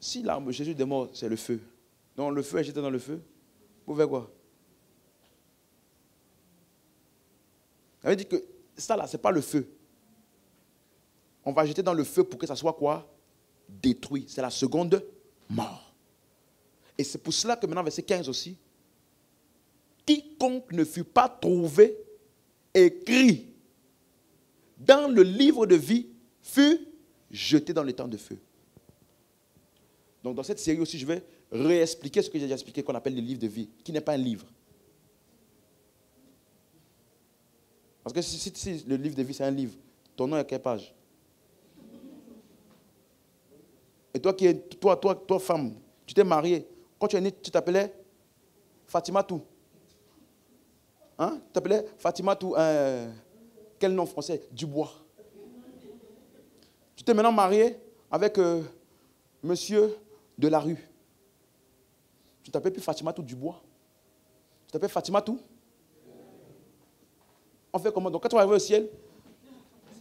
Si le séjour des morts, c'est le feu. Donc le feu est jeté dans le feu. Vous pouvez quoi? Ça veut dire que ça là, ce n'est pas le feu. On va jeter dans le feu pour que ça soit quoi? Détruit. C'est la seconde mort. Et c'est pour cela que maintenant, verset 15 aussi, quiconque ne fut pas trouvé écrit dans le livre de vie fut jeté dans le temps de feu. Donc dans cette série aussi, je vais réexpliquer ce que j'ai déjà expliqué, qu'on appelle le livre de vie, qui n'est pas un livre. Parce que si le livre de vie c'est un livre, ton nom est à quelle page? Et toi femme, tu t'es mariée. Quand tu es née, tu t'appelais Fatima Tou. Hein? Tu t'appelais Fatima Tou. Quel nom français? Dubois. Tu t'es maintenant marié avec monsieur de la rue. Tu ne t'appelles plus Fatima Tou Dubois. Tu t'appelles Fatima Tou. On fait comment? Donc quand tu vas arriver au ciel,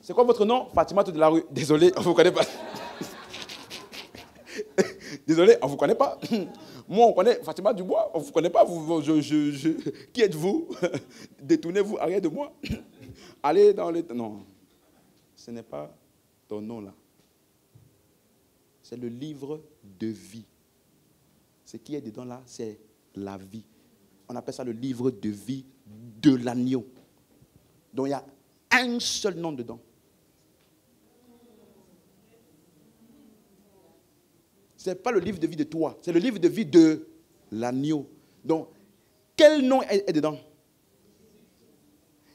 c'est quoi votre nom? Fatima Tou de la rue. Désolé, on ne vous connaît pas. Désolé, on ne vous connaît pas. Moi, on connaît Fatima Dubois, on ne vous connaît pas. Qui êtes-vous? Détournez-vous, arrière de moi. Allez dans les... Non, ce n'est pas ton nom là. C'est le livre de vie. Ce qui est dedans là, c'est la vie. On appelle ça le livre de vie de l'agneau. Donc il y a un seul nom dedans. Ce n'est pas le livre de vie de toi, c'est le livre de vie de l'agneau. Donc, quel nom est dedans?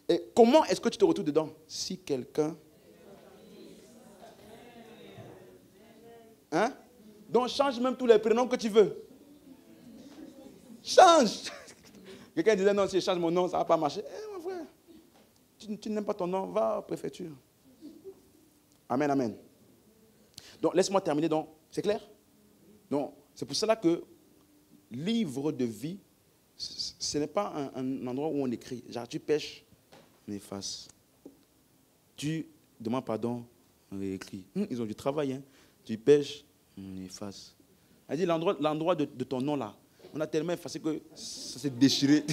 Et comment est-ce que tu te retrouves dedans? Si quelqu'un... Hein? Donc, change même tous les prénoms que tu veux. Change! Quelqu'un disait, non, si je change mon nom, ça ne va pas marcher. Eh, mon frère, tu n'aimes pas ton nom, va à la préfecture. Amen, amen. Donc, laisse-moi terminer. Donc, c'est clair? Donc, c'est pour cela que livre de vie, ce n'est pas un endroit où on écrit. Genre, tu pêches, on efface. Tu demandes pardon, on réécrit. Ils ont du travail, hein. Tu pêches, on efface. Elle dit, l'endroit de ton nom là, on a tellement effacé que ça s'est déchiré.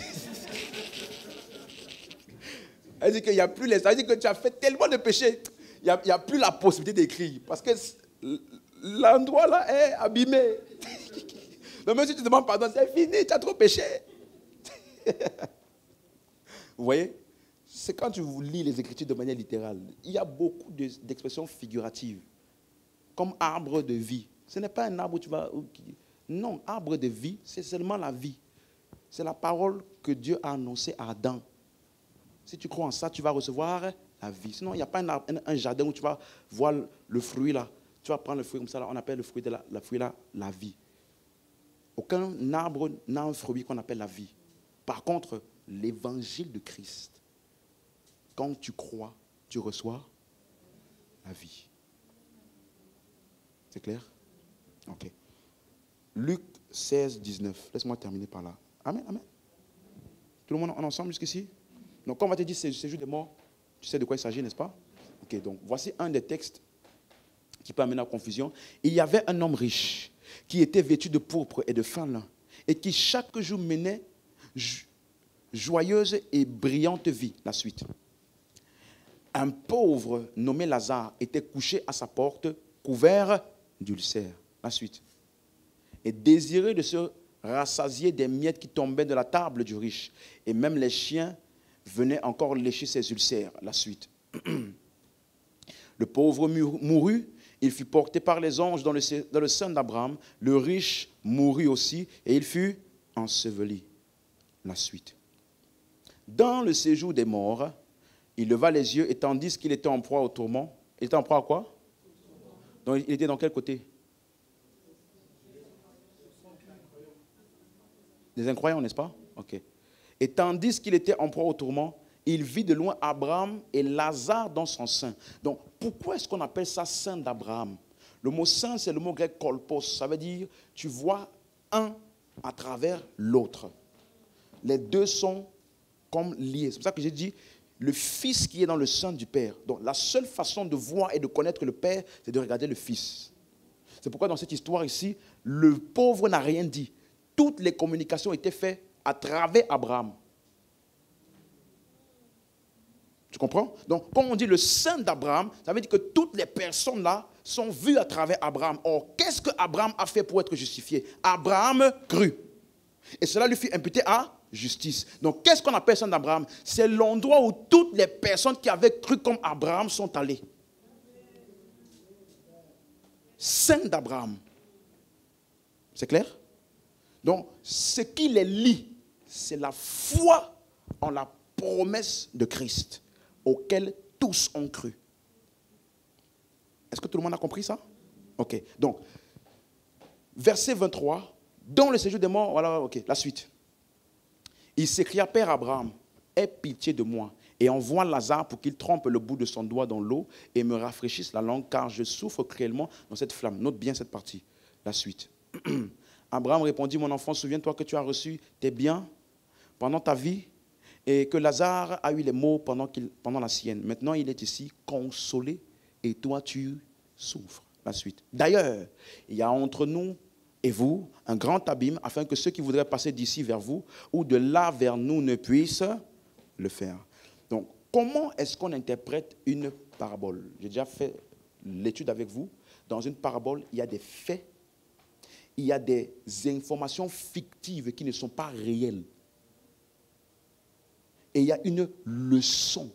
Elle dit qu'il n'y a plus les... Elle dit que tu as fait tellement de péchés, il n'y a plus la possibilité d'écrire. Parce que l'endroit là est abîmé. Donc même si tu demandes pardon, c'est fini, tu as trop péché. Vous voyez? C'est quand tu lis les Écritures de manière littérale, il y a beaucoup d'expressions figuratives. Comme arbre de vie. Ce n'est pas un arbre où tu vas... Non, arbre de vie, c'est seulement la vie. C'est la parole que Dieu a annoncée à Adam. Si tu crois en ça, tu vas recevoir la vie. Sinon, il n'y a pas un jardin où tu vas voir le fruit là. Tu vas prendre le fruit comme ça, là, on appelle le fruit la vie. Aucun arbre n'a un fruit qu'on appelle la vie. Par contre, l'évangile de Christ, quand tu crois, tu reçois la vie. C'est clair? Ok. Luc 16, 19. Laisse-moi terminer par là. Amen, amen. Tout le monde en ensemble jusqu'ici? Donc, quand on va te dire séjour des morts, tu sais de quoi il s'agit, n'est-ce pas? Ok, donc voici un des textes qui peut amener à la confusion. Il y avait un homme riche qui était vêtu de pourpre et de fin lin et qui chaque jour menait joyeuse et brillante vie. La suite. Un pauvre nommé Lazare était couché à sa porte, couvert d'ulcères. La suite. Et désireux de se rassasier des miettes qui tombaient de la table du riche. Et même les chiens venaient encore lécher ses ulcères. La suite. Le pauvre mourut, il fut porté par les anges dans le sein d'Abraham. Le riche mourut aussi et il fut enseveli. La suite. Dans le séjour des morts, il leva les yeux et tandis qu'il était en proie au tourment, il était en proie à quoi? Donc il était dans quel côté? Des incroyants, n'est-ce pas? Ok. Et tandis qu'il était en proie au tourment, il vit de loin Abraham et Lazare dans son sein. Donc, pourquoi est-ce qu'on appelle ça sein d'Abraham? Le mot sein, c'est le mot grec kolpos. Ça veut dire, tu vois un à travers l'autre. Les deux sont comme liés. C'est pour ça que j'ai dit, le Fils qui est dans le sein du Père. Donc, la seule façon de voir et de connaître le Père, c'est de regarder le Fils. C'est pourquoi dans cette histoire ici, le pauvre n'a rien dit. Toutes les communications étaient faites à travers Abraham. Tu comprends? Donc, quand on dit le sein d'Abraham, ça veut dire que toutes les personnes là sont vues à travers Abraham. Or, qu'est-ce que Abraham a fait pour être justifié? Abraham crut. Et cela lui fut imputé à justice. Donc, qu'est-ce qu'on appelle sein d'Abraham? C'est l'endroit où toutes les personnes qui avaient cru comme Abraham sont allées. Sein d'Abraham. C'est clair? Donc, ce qui les lie, c'est la foi en la promesse de Christ, auquel tous ont cru. Est-ce que tout le monde a compris ça? Ok. Donc, verset 23, dans le séjour des morts, voilà, ok, la suite. Il s'écria, Père Abraham, aie pitié de moi et envoie Lazare pour qu'il trempe le bout de son doigt dans l'eau et me rafraîchisse la langue, car je souffre cruellement dans cette flamme. Note bien cette partie. La suite. Abraham répondit, mon enfant, souviens-toi que tu as reçu tes biens pendant ta vie et que Lazare a eu les maux pendant la sienne. Maintenant, il est ici consolé et toi, tu souffres. La suite. D'ailleurs, il y a entre nous et vous un grand abîme afin que ceux qui voudraient passer d'ici vers vous ou de là vers nous ne puissent le faire. Donc, comment est-ce qu'on interprète une parabole? J'ai déjà fait l'étude avec vous. Dans une parabole, il y a des faits, il y a des informations fictives qui ne sont pas réelles. Et il y a une leçon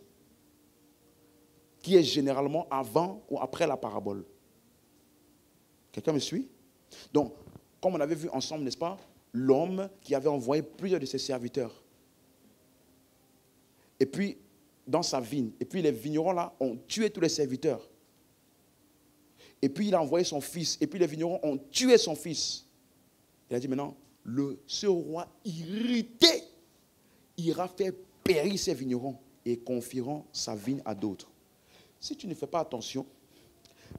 qui est généralement avant ou après la parabole. Quelqu'un me suit? Donc, comme on avait vu ensemble, n'est-ce pas, l'homme qui avait envoyé plusieurs de ses serviteurs. Et puis, dans sa vigne. Et puis, les vignerons là ont tué tous les serviteurs. Et puis, il a envoyé son fils. Et puis, les vignerons ont tué son fils. Il a dit maintenant, ce roi irrité ira faire périr ses vignerons et confieront sa vigne à d'autres. Si tu ne fais pas attention,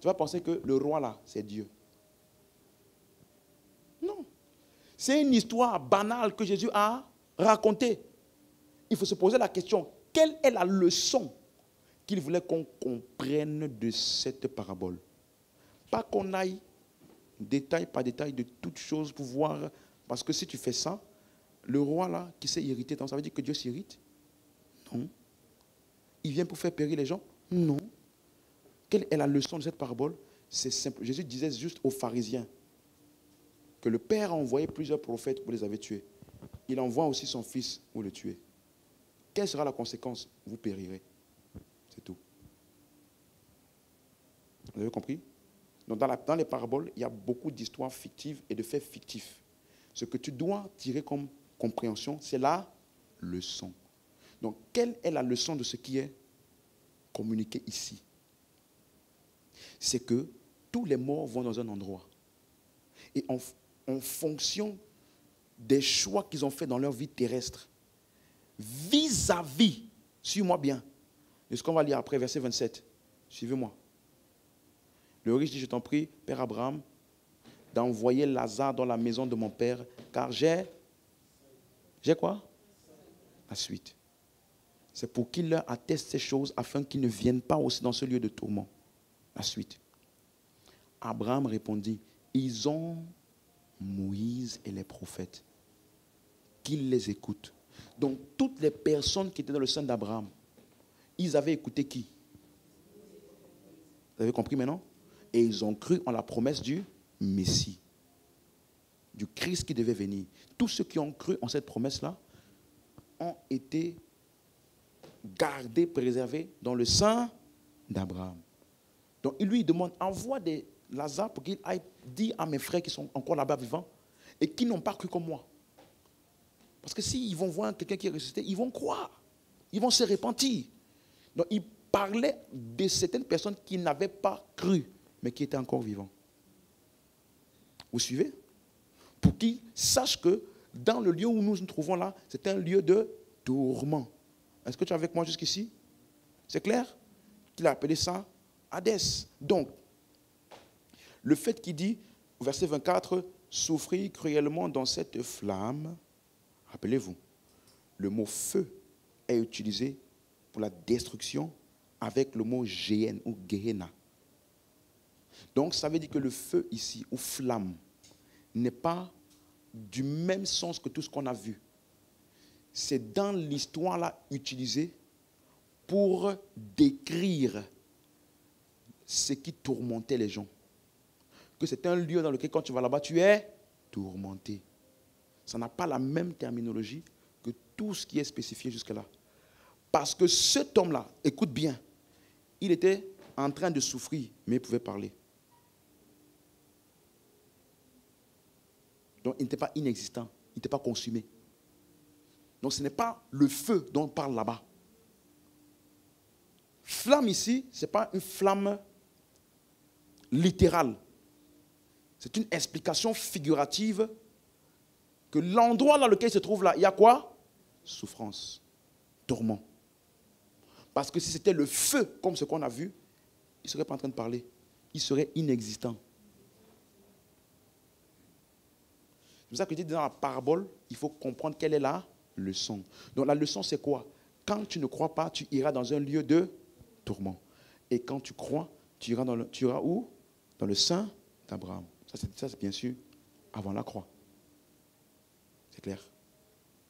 tu vas penser que le roi là, c'est Dieu. Non. C'est une histoire banale que Jésus a racontée. Il faut se poser la question, quelle est la leçon qu'il voulait qu'on comprenne de cette parabole? Pas qu'on aille détail par détail de toutes choses pour voir, parce que si tu fais ça, le roi là qui s'est irrité, ça veut dire que Dieu s'irrite? Non. Il vient pour faire périr les gens? Non. Quelle est la leçon de cette parabole? C'est simple. Jésus disait juste aux pharisiens que le Père a envoyé plusieurs prophètes pour les avoir tués. Il envoie aussi son fils pour le tuer. Quelle sera la conséquence? Vous périrez. C'est tout. Vous avez compris? Donc dans les paraboles, il y a beaucoup d'histoires fictives et de faits fictifs. Ce que tu dois tirer comme compréhension, c'est la leçon. Donc, quelle est la leçon de ce qui est communiqué ici? C'est que tous les morts vont dans un endroit. Et en fonction des choix qu'ils ont faits dans leur vie terrestre, vis-à-vis, suis-moi bien, de ce qu'on va lire après, verset 27. Suivez-moi. Le riche dit, je t'en prie, Père Abraham, d'envoyer Lazare dans la maison de mon père, car j'ai quoi? La suite. C'est pour qu'il leur atteste ces choses afin qu'ils ne viennent pas aussi dans ce lieu de tourment. La suite. Abraham répondit, ils ont Moïse et les prophètes, qu'ils les écoutent. Donc toutes les personnes qui étaient dans le sein d'Abraham, ils avaient écouté qui? Vous avez compris maintenant? Et ils ont cru en la promesse du Messie, du Christ qui devait venir. Tous ceux qui ont cru en cette promesse-là ont été gardés, préservés dans le sein d'Abraham. Donc il lui demande, envoie des Lazare pour qu'il aille dire à mes frères qui sont encore là-bas vivants et qui n'ont pas cru comme moi. Parce que s'ils vont voir quelqu'un qui est ressuscité, ils vont croire. Ils vont se repentir. Donc il parlait de certaines personnes qui n'avaient pas cru, mais qui étaient encore vivants. Vous suivez? Pour qu'ils sachent que dans le lieu où nous nous trouvons là, c'est un lieu de tourment. Est-ce que tu es avec moi jusqu'ici? C'est clair? Il a appelé ça Hadès. Donc, le fait qu'il dit, verset 24, souffrir cruellement dans cette flamme, rappelez-vous, le mot feu est utilisé pour la destruction avec le mot Géhen ou Gehenna. Donc ça veut dire que le feu ici, ou flamme, n'est pas du même sens que tout ce qu'on a vu. C'est dans l'histoire là utilisé pour décrire ce qui tourmentait les gens. Que c'est un lieu dans lequel quand tu vas là-bas, tu es tourmenté. Ça n'a pas la même terminologie que tout ce qui est spécifié jusque-là. Parce que cet homme-là, écoute bien, il était en train de souffrir, mais il pouvait parler. Donc il n'était pas inexistant, il n'était pas consumé. Donc ce n'est pas le feu dont on parle là-bas. Flamme ici, ce n'est pas une flamme littérale. C'est une explication figurative que l'endroit dans lequel il se trouve là, il y a quoi? Souffrance, tourment. Parce que si c'était le feu, comme ce qu'on a vu, il ne serait pas en train de parler. Il serait inexistant. C'est pour ça que je dis dans la parabole, il faut comprendre quelle est la leçon. Donc la leçon, c'est quoi? Quand tu ne crois pas, tu iras dans un lieu de tourment. Et quand tu crois, tu iras où? Dans le sein d'Abraham. Ça, c'est bien sûr avant la croix. C'est clair?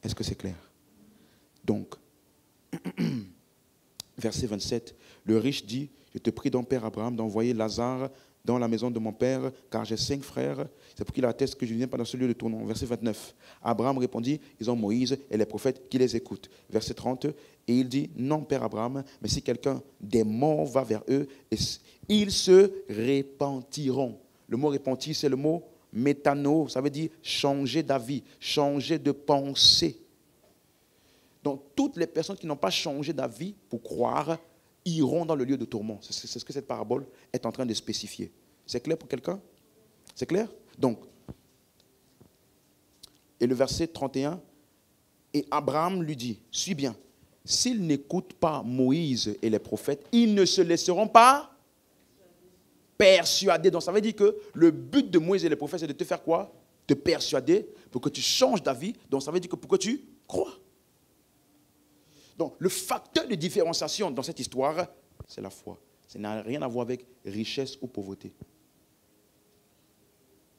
Est-ce que c'est clair? Donc, verset 27, le riche dit, je te prie donc, Père Abraham, d'envoyer Lazare dans la maison de mon père, car j'ai 5 frères. C'est pour qu'il atteste que je ne viens pas dans ce lieu de tourment. Verset 29, Abraham répondit, ils ont Moïse et les prophètes qui les écoutent. Verset 30, et il dit, non, Père Abraham, mais si quelqu'un des morts va vers eux, ils se repentiront. Le mot repentir, c'est le mot métano, ça veut dire changer d'avis, changer de pensée. Donc, toutes les personnes qui n'ont pas changé d'avis pour croire iront dans le lieu de tourment. C'est ce que cette parabole est en train de spécifier. C'est clair pour quelqu'un? C'est clair? Donc, et le verset 31, et Abraham lui dit, suis bien, s'ils n'écoutent pas Moïse et les prophètes, ils ne se laisseront pas persuader. Donc ça veut dire que le but de Moïse et les prophètes, c'est de te faire quoi? Te persuader pour que tu changes d'avis. Donc ça veut dire que pour que tu crois. Donc le facteur de différenciation dans cette histoire, c'est la foi. Ça n'a rien à voir avec richesse ou pauvreté.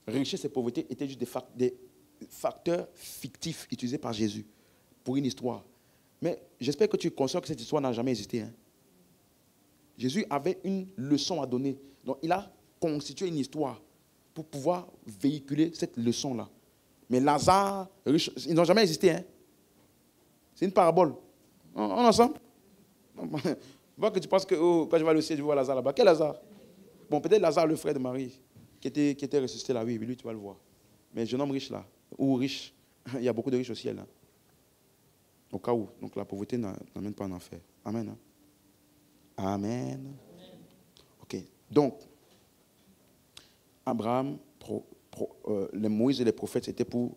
Richesse et pauvreté étaient juste des facteurs fictifs utilisés par Jésus pour une histoire. Mais j'espère que tu es conscient que cette histoire n'a jamais existé. Hein? Jésus avait une leçon à donner. Donc, il a constitué une histoire pour pouvoir véhiculer cette leçon-là. Mais Lazare, riche, ils n'ont jamais existé. Hein? C'est une parabole. On est ensemble? Vois que tu penses que quand je vais aller au ciel, je vois Lazare là-bas. Quel Lazare? Bon, peut-être Lazare, le frère de Marie, qui était ressuscité là. Oui, lui, tu vas le voir. Mais le jeune homme riche là, ou riche, il y a beaucoup de riches au ciel. Hein? Au cas où. Donc, la pauvreté n'amène pas en enfer. Amen. Hein? Amen. Ok. Donc, Abraham, les Moïse et les prophètes, c'était pour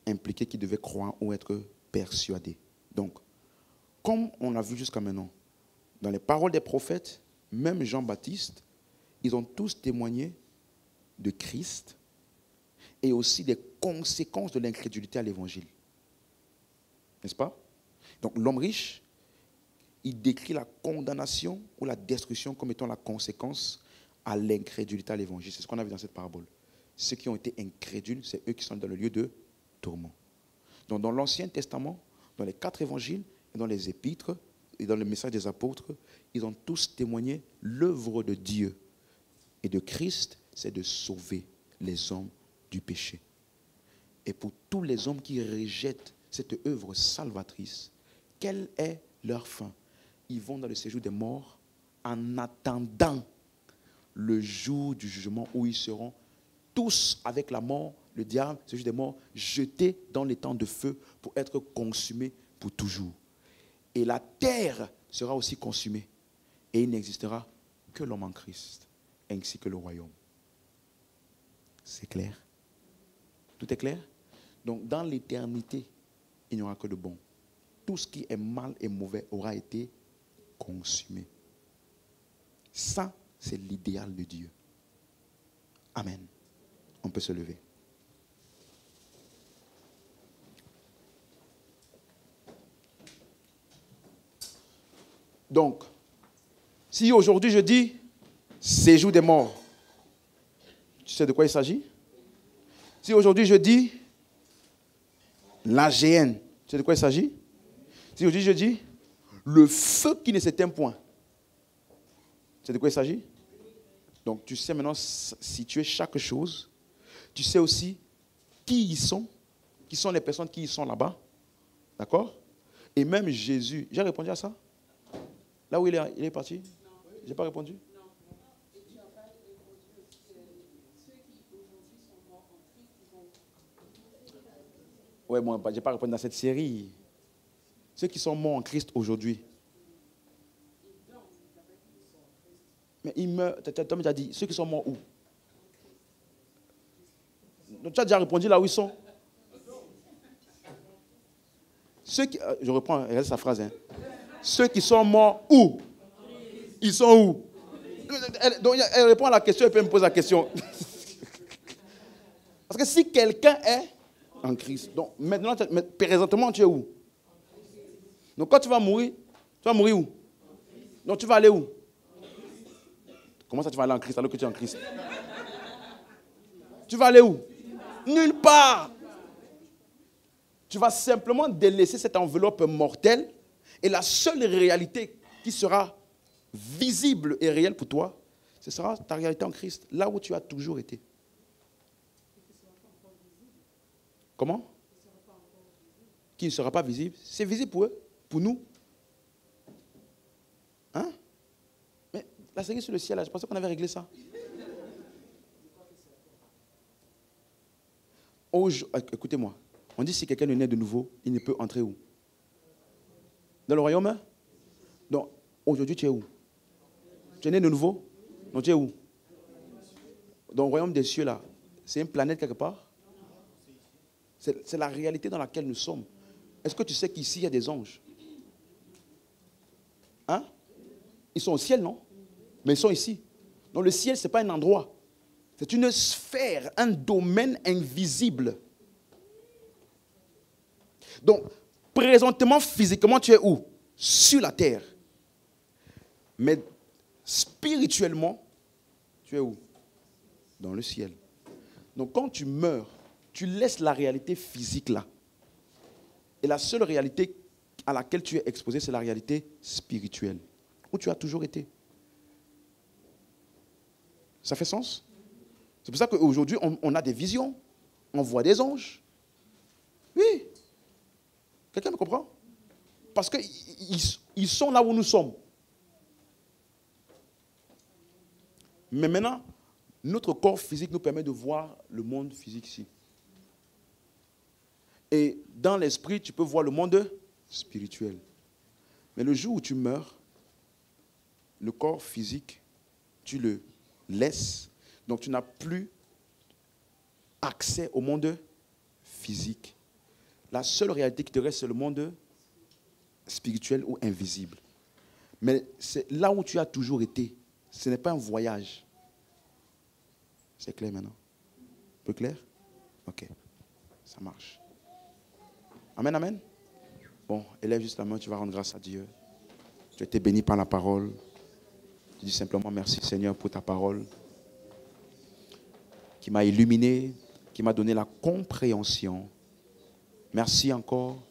impliquer qu'ils devaient croire ou être persuadés. Donc, comme on l'a vu jusqu'à maintenant, dans les paroles des prophètes, même Jean-Baptiste, ils ont tous témoigné de Christ et aussi des conséquences de l'incrédulité à l'évangile. N'est-ce pas? Donc l'homme riche, il décrit la condamnation ou la destruction comme étant la conséquence à l'incrédulité à l'évangile. C'est ce qu'on a vu dans cette parabole. Ceux qui ont été incrédules, c'est eux qui sont dans le lieu de tourment. Donc dans l'Ancien Testament, dans les 4 évangiles, et dans les épîtres, et dans le message des apôtres, ils ont tous témoigné l'œuvre de Dieu et de Christ, c'est de sauver les hommes du péché. Et pour tous les hommes qui rejettent cette œuvre salvatrice, quelle est leur fin? Ils vont dans le séjour des morts en attendant le jour du jugement où ils seront tous avec la mort, le diable, le séjour des morts, jetés dans les temps de feu pour être consumés pour toujours. Et la terre sera aussi consumée. Et il n'existera que l'homme en Christ, ainsi que le royaume. C'est clair? Tout est clair? Donc dans l'éternité, il n'y aura que de bon. Tout ce qui est mal et mauvais aura été consumé. Ça, c'est l'idéal de Dieu. Amen. On peut se lever. Donc, si aujourd'hui je dis séjour des morts, tu sais de quoi il s'agit? Si aujourd'hui je dis l'AGN, tu sais de quoi il s'agit? Si aujourd'hui je dis le feu qui ne s'éteint point, tu sais de quoi il s'agit? Donc tu sais maintenant situer chaque chose. Tu sais aussi qui sont les personnes qui y sont là-bas. D'accord? Et même Jésus, j'ai répondu à ça? Là où il est parti? Je n'ai pas répondu? Non. Et tu n'as pas répondu aussi ceux qui aujourd'hui sont morts en Christ, ils vont... Oui, moi, je n'ai pas répondu dans cette série. Ceux qui sont morts en Christ aujourd'hui. Mais ils meurent. Tom t'a dit, ceux qui sont morts où? Donc, tu as déjà répondu là où ils sont. Ceux qui, je reprends, regarde sa phrase. Hein. Ceux qui sont morts où? Ils sont où? Donc elle répond à la question et puis elle me pose la question. Parce que si quelqu'un est en Christ, donc maintenant, présentement, tu es où? Donc quand tu vas mourir où? Donc tu vas aller où? Comment ça tu vas aller en Christ alors que tu es en Christ? Tu vas aller où? Nulle part. Tu vas simplement délaisser cette enveloppe mortelle et la seule réalité qui sera visible et réelle pour toi, ce sera ta réalité en Christ, là où tu as toujours été. Comment? Qui ne sera pas visible? C'est visible pour eux, pour nous. Hein? Mais la série sur le ciel, là, je pensais qu'on avait réglé ça. Écoutez-moi, on dit si quelqu'un est né de nouveau, il ne peut entrer où? Dans le royaume? Hein? Donc, aujourd'hui, tu es où? Tu es né de nouveau? Donc, tu es où? Dans le royaume des cieux, là. C'est une planète quelque part? C'est la réalité dans laquelle nous sommes. Est-ce que tu sais qu'ici, il y a des anges? Hein? Ils sont au ciel, non? Mais ils sont ici. Donc, le ciel, ce n'est pas un endroit. C'est une sphère, un domaine invisible. Donc, présentement, physiquement, tu es où? Sur la terre. Mais spirituellement, tu es où? Dans le ciel. Donc, quand tu meurs, tu laisses la réalité physique là. Et la seule réalité à laquelle tu es exposé, c'est la réalité spirituelle, où tu as toujours été. Ça fait sens? C'est pour ça qu'aujourd'hui, on a des visions. On voit des anges. Oui. Quelqu'un me comprend? Parce qu'ils sont là où nous sommes. Mais maintenant, notre corps physique nous permet de voir le monde physique ici. Et dans l'esprit, tu peux voir le monde spirituel. Mais le jour où tu meurs, le corps physique, tu le laisses. Donc tu n'as plus accès au monde physique. La seule réalité qui te reste, c'est le monde spirituel ou invisible. Mais c'est là où tu as toujours été. Ce n'est pas un voyage. C'est clair maintenant? Un peu clair? Ok. Ça marche. Amen, amen. Bon, élève juste la main, tu vas rendre grâce à Dieu. Tu as été béni par la parole. Tu dis simplement merci Seigneur pour ta parole qui m'a illuminé, qui m'a donné la compréhension. Merci encore